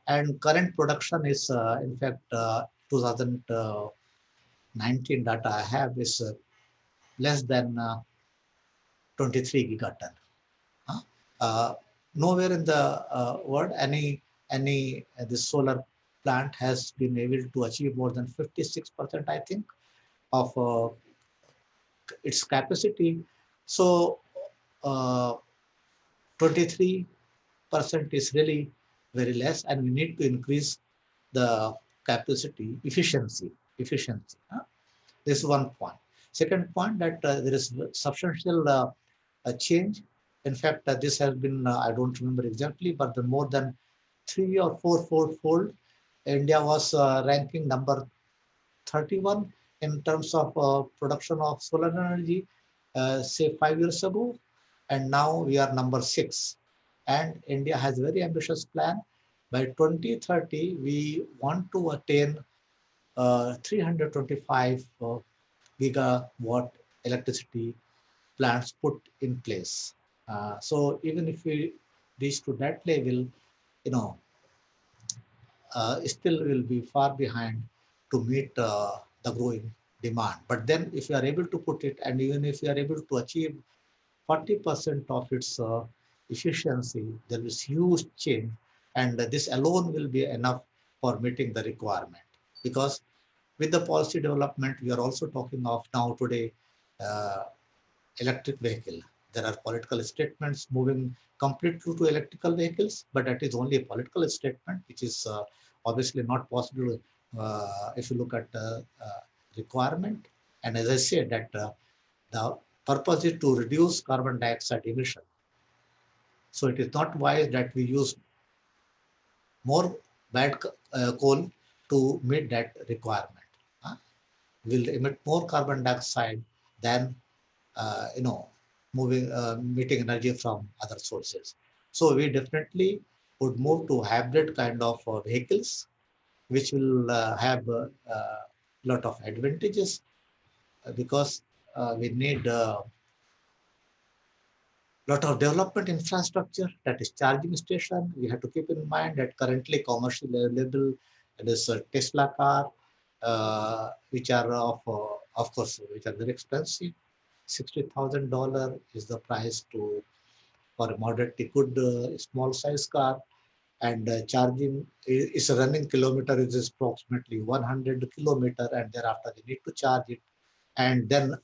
And current production is, in fact, 2019 data I have is less than 23 gigaton. Uh, Nowhere in the world any this solar plant has been able to achieve more than 56%, I think, of its capacity. So 23% is really very less, and we need to increase the capacity efficiency. This is one point. Second point, that there is substantial change. In fact, this has been, I don't remember exactly, but the more than 3 or 4 fold India was ranking number 31 in terms of production of solar energy, say 5 years ago, and now we are number 6. And India has a very ambitious plan. By 2030, we want to attain 325 gigawatt electricity plants put in place. So even if we reach to that level, you know, still will be far behind to meet the growing demand. But then if you are able to put it, and even if you are able to achieve 40% of its efficiency, there is huge change. And this alone will be enough for meeting the requirement. Because with the policy development, we are also talking of now today uh, electric vehicle. There are political statements moving completely to electrical vehicles, but that is only a political statement, which is obviously not possible if you look at requirement. And as I said, that the purpose is to reduce carbon dioxide emission. So it is not wise that we use more bad coal to meet that requirement. Huh? Will emit more carbon dioxide than you know, meeting energy from other sources. So we definitely would move to hybrid kind of vehicles, which will have a lot of advantages because we need a lot of development infrastructure, that is charging station. We have to keep in mind that currently commercially available, this Tesla car, which are of course, which are very expensive. $60,000 is the price to for a moderately good small size car, and charging is a running kilometer is approximately 100 kilometer, and thereafter we need to charge it, and then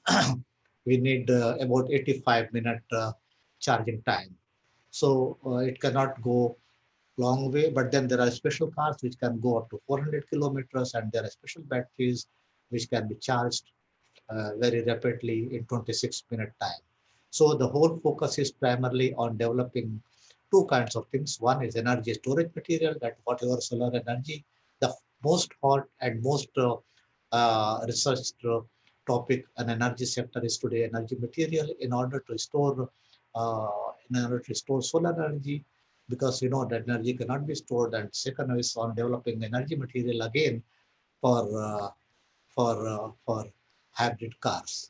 we need about 85-minute charging time. So it cannot go long way, but then there are special cars which can go up to 400 kilometers, and there are special batteries which can be charged very rapidly in 26-minute time. So the whole focus is primarily on developing two kinds of things. One is energy storage material, that whatever solar energy, the most hot and most researched topic in energy sector is today energy material in order to store solar energy, because you know that energy cannot be stored. And second is on developing energy material again for for hybrid cars.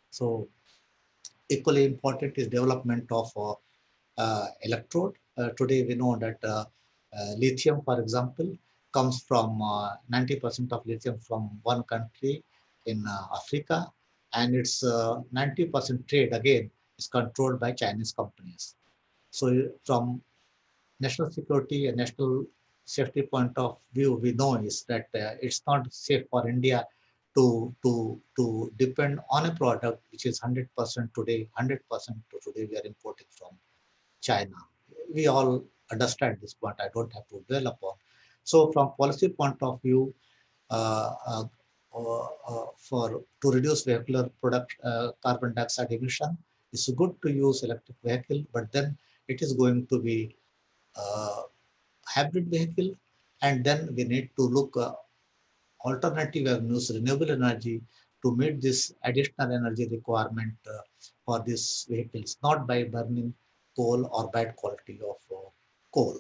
So equally important is development of electrode. Today we know that lithium, for example, comes from 90% of lithium from one country in Africa, and its 90% trade again is controlled by Chinese companies. So from national security and national safety point of view, we know is that it's not safe for India to depend on a product which is 100% today, 100% to today we are importing from China. We all understand this point. I don't have to dwell upon. So from policy point of view, uh, uh, for to reduce vehicular product carbon dioxide emission, it's good to use electric vehicle, but then it is going to be hybrid vehicle, and then we need to look alternative avenues, renewable energy, to meet this additional energy requirement for these vehicles, not by burning coal or bad quality of coal.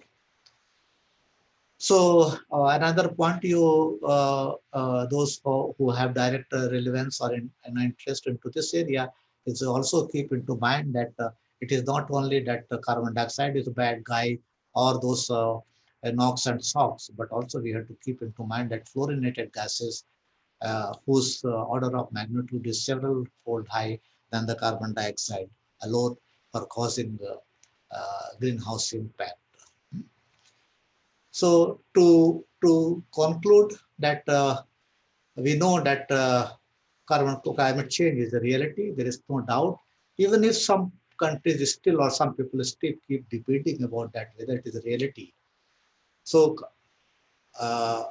So another point, those who have direct relevance or an interest into this area is also keep into mind that it is not only that carbon dioxide is a bad guy or those NOx and SOx, but also we have to keep into mind that fluorinated gases whose order of magnitude is several fold high than the carbon dioxide alone for causing greenhouse impact. So to conclude that we know that climate change is a reality. There is no doubt. Even if some countries still or some people still keep debating about that whether it is a reality. So uh,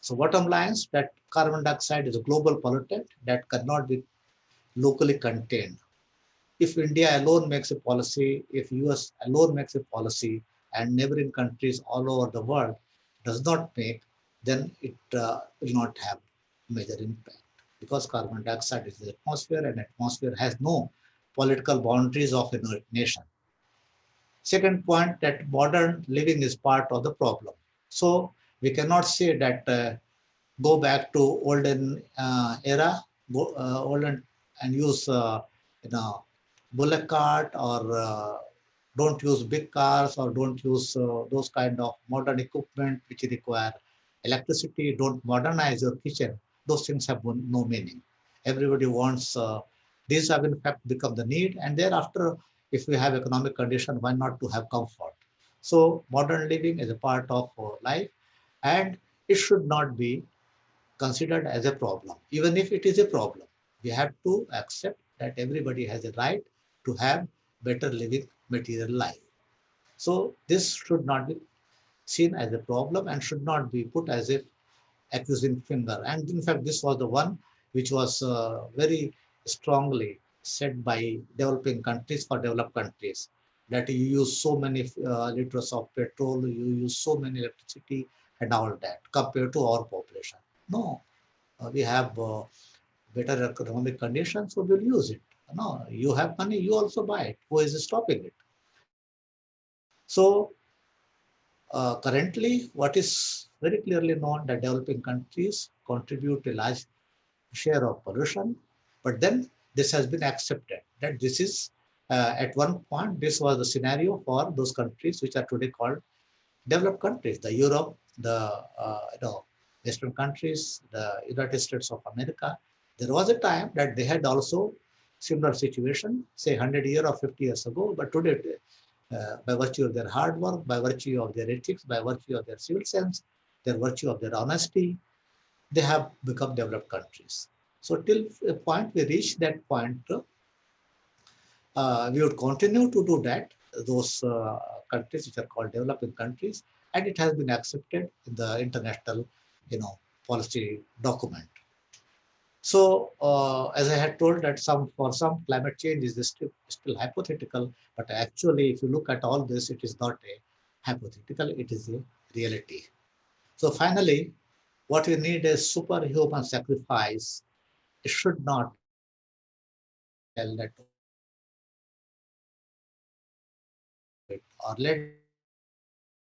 so bottom line is that carbon dioxide is a global pollutant that cannot be locally contained. If India alone makes a policy, if US alone makes a policy, and neighboring countries all over the world does not make, then it will not have major impact, because carbon dioxide is the atmosphere, and atmosphere has no political boundaries of a nation. Second point, that modern living is part of the problem. So we cannot say that go back to olden era, olden, and use bullock cart, or don't use big cars, or don't use those kind of modern equipment which require electricity. Don't modernize your kitchen. Those things have no meaning. Everybody wants these have in fact become the need, and thereafter, if we have economic condition, why not to have comfort? So modern living is a part of life, and it should not be considered as a problem. Even if it is a problem, we have to accept that everybody has a right to have better living material life. So this should not be seen as a problem and should not be put as a accusing finger. And in fact, this was the one which was very strongly said by developing countries for developed countries, that you use so many liters of petrol, you use so many electricity and all that compared to our population. No, we have better economic conditions, so we'll use it. No, you have money, you also buy it. Who is stopping it? So currently, what is very clearly known, that developing countries contribute a large share of pollution, but then this has been accepted that this is at one point this was the scenario for those countries which are today called developed countries, the Europe, the Western countries, the United States of America. There was a time that they had also similar situation, say 100 years or 50 years ago, but today, by virtue of their hard work, by virtue of their ethics, by virtue of their civil sense, their virtue of their honesty, they have become developed countries. So till a point we reach that point, we would continue to do that, those countries which are called developing countries, and it has been accepted in the international, policy document. So as I had told, that for some climate change is still hypothetical, but actually if you look at all this, it is not a hypothetical, it is a reality. So finally, what we need is superhuman sacrifice. It should not tell that it, or let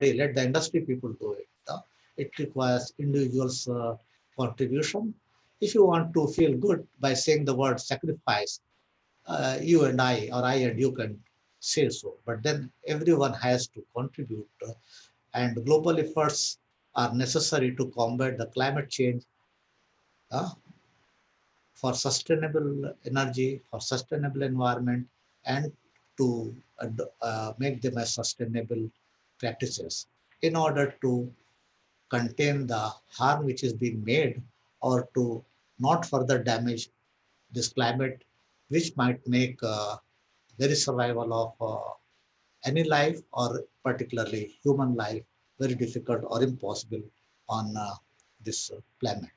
the industry people do it. It requires individuals' contribution. If you want to feel good by saying the word sacrifice, you and I, or I and you can say so, but then everyone has to contribute, and global efforts are necessary to combat the climate change, uh, for sustainable energy, for sustainable environment, and to make them as sustainable practices in order to contain the harm which is being made, or to not further damage this climate, which might make very survival of any life, or particularly human life, very difficult or impossible on this planet.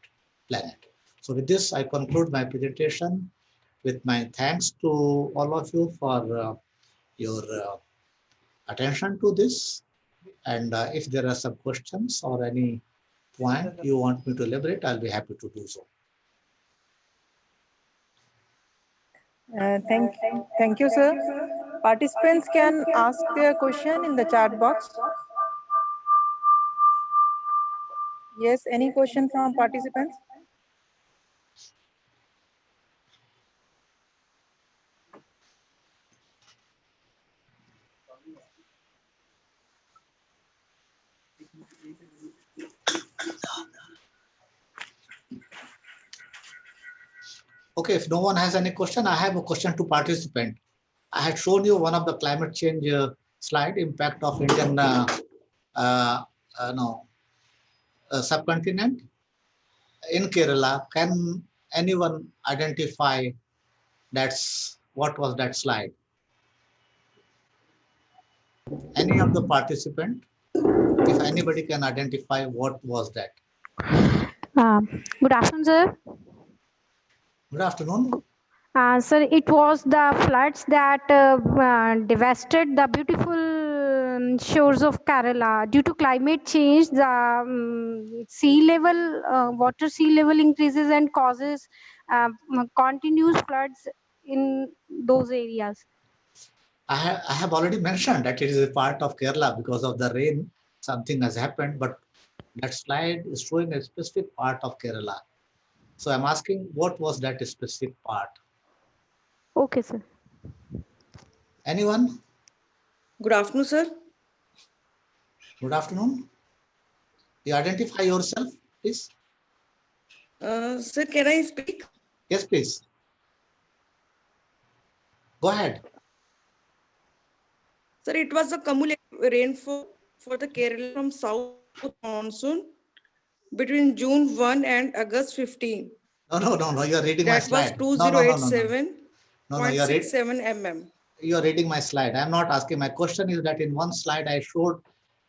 So with this, I conclude my presentation with my thanks to all of you for your attention to this. And if there are some questions or any point you want me to elaborate, I'll be happy to do so.
Thank you, sir. Participants can ask their question in the chat box. Yes, any question from participants?
Okay, if no one has any question, I have a question to participant. I had shown you one of the climate change slide, impact of Indian uh, no, subcontinent in Kerala. Can anyone identify what was that slide? Any of the participant, if anybody can identify what was that?
Good afternoon, sir.
Good afternoon.
Sir, it was the floods that devastated the beautiful shores of Kerala. Due to climate change, the sea level, water sea level increases and causes continuous floods in those areas.
I have already mentioned that it is a part of Kerala because of the rain, something has happened, but that slide is showing a specific part of Kerala. So I'm asking, what was that specific part?
Okay, sir.
Anyone?
Good afternoon, sir.
Good afternoon. You identify yourself, please.
Sir, can I speak?
Yes, please. Go ahead.
Sir, it was a cumulative rainfall for the Kerala from south monsoon between June 1 and August 15.
No. You are reading my
That was
slide. No. No, you are
2087.67 mm.
you are reading my slide. I'm not asking. My question is that in one slide I showed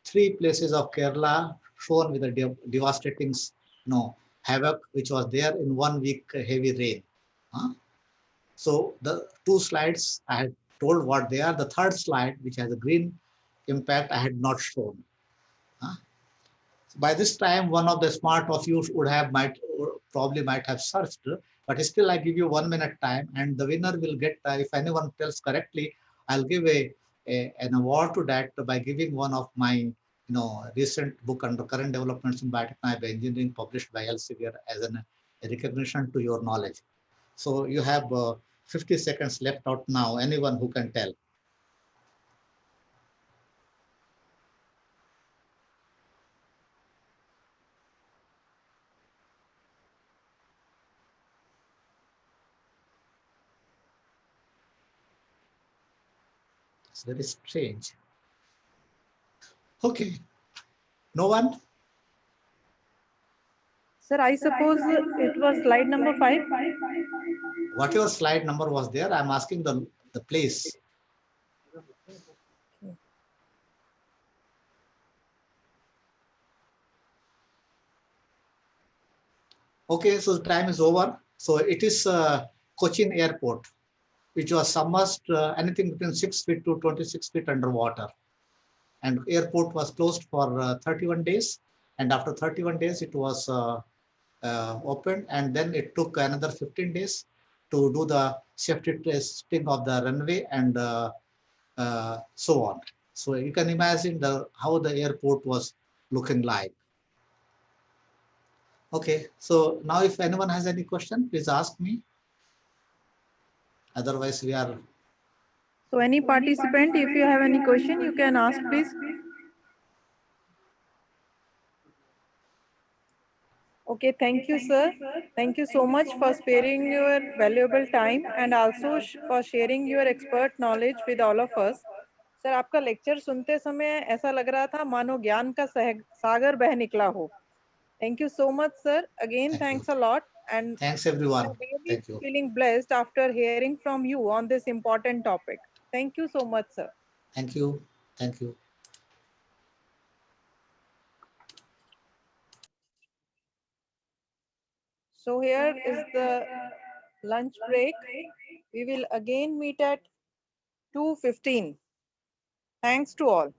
3 places of Kerala shown with a devastating, havoc which was there in 1 week heavy rain. Huh? So the 2 slides I had told what they are. The third slide, which has a green impact, I had not shown. Huh? By this time, one of the smart of you would have probably might have searched, but still I give you 1 minute time, and the winner will get, if anyone tells correctly, I'll give an award to that by giving one of my recent book under current developments in biotechnology engineering published by Elsevier as a recognition to your knowledge. So you have 50 seconds left out now. Anyone who can tell. It's very strange. Okay. No one?
Sir, I suppose it was slide number 5.
Whatever slide number was there, I'm asking the place. Okay, so the time is over. So it is Cochin Airport, which was submerged anything between 6 feet to 26 feet underwater. And airport was closed for 31 days. And after 31 days, it was opened. And then it took another 15 days to do the safety testing of the runway and so on. So you can imagine how the airport was looking like. Okay, so now if anyone has any question, please ask me. Otherwise, we are.
So any participant, if you have any question, you can ask, please. Okay, thank you, sir. Thank you so much for sparing your valuable time and also for sharing your expert knowledge with all of us. Sir आपका lecture सुनते समय ऐसा लग रहा था मानो ज्ञान का सागर बह निकला हो. Thank you so much, sir. Again, thanks a lot. And
thanks everyone.
I'm really
Thank you.
feeling blessed after hearing from you on this important topic. Thank you so much, sir.
Thank you. Thank you.
So here is the lunch break. We will again meet at 2:15. Thanks to all.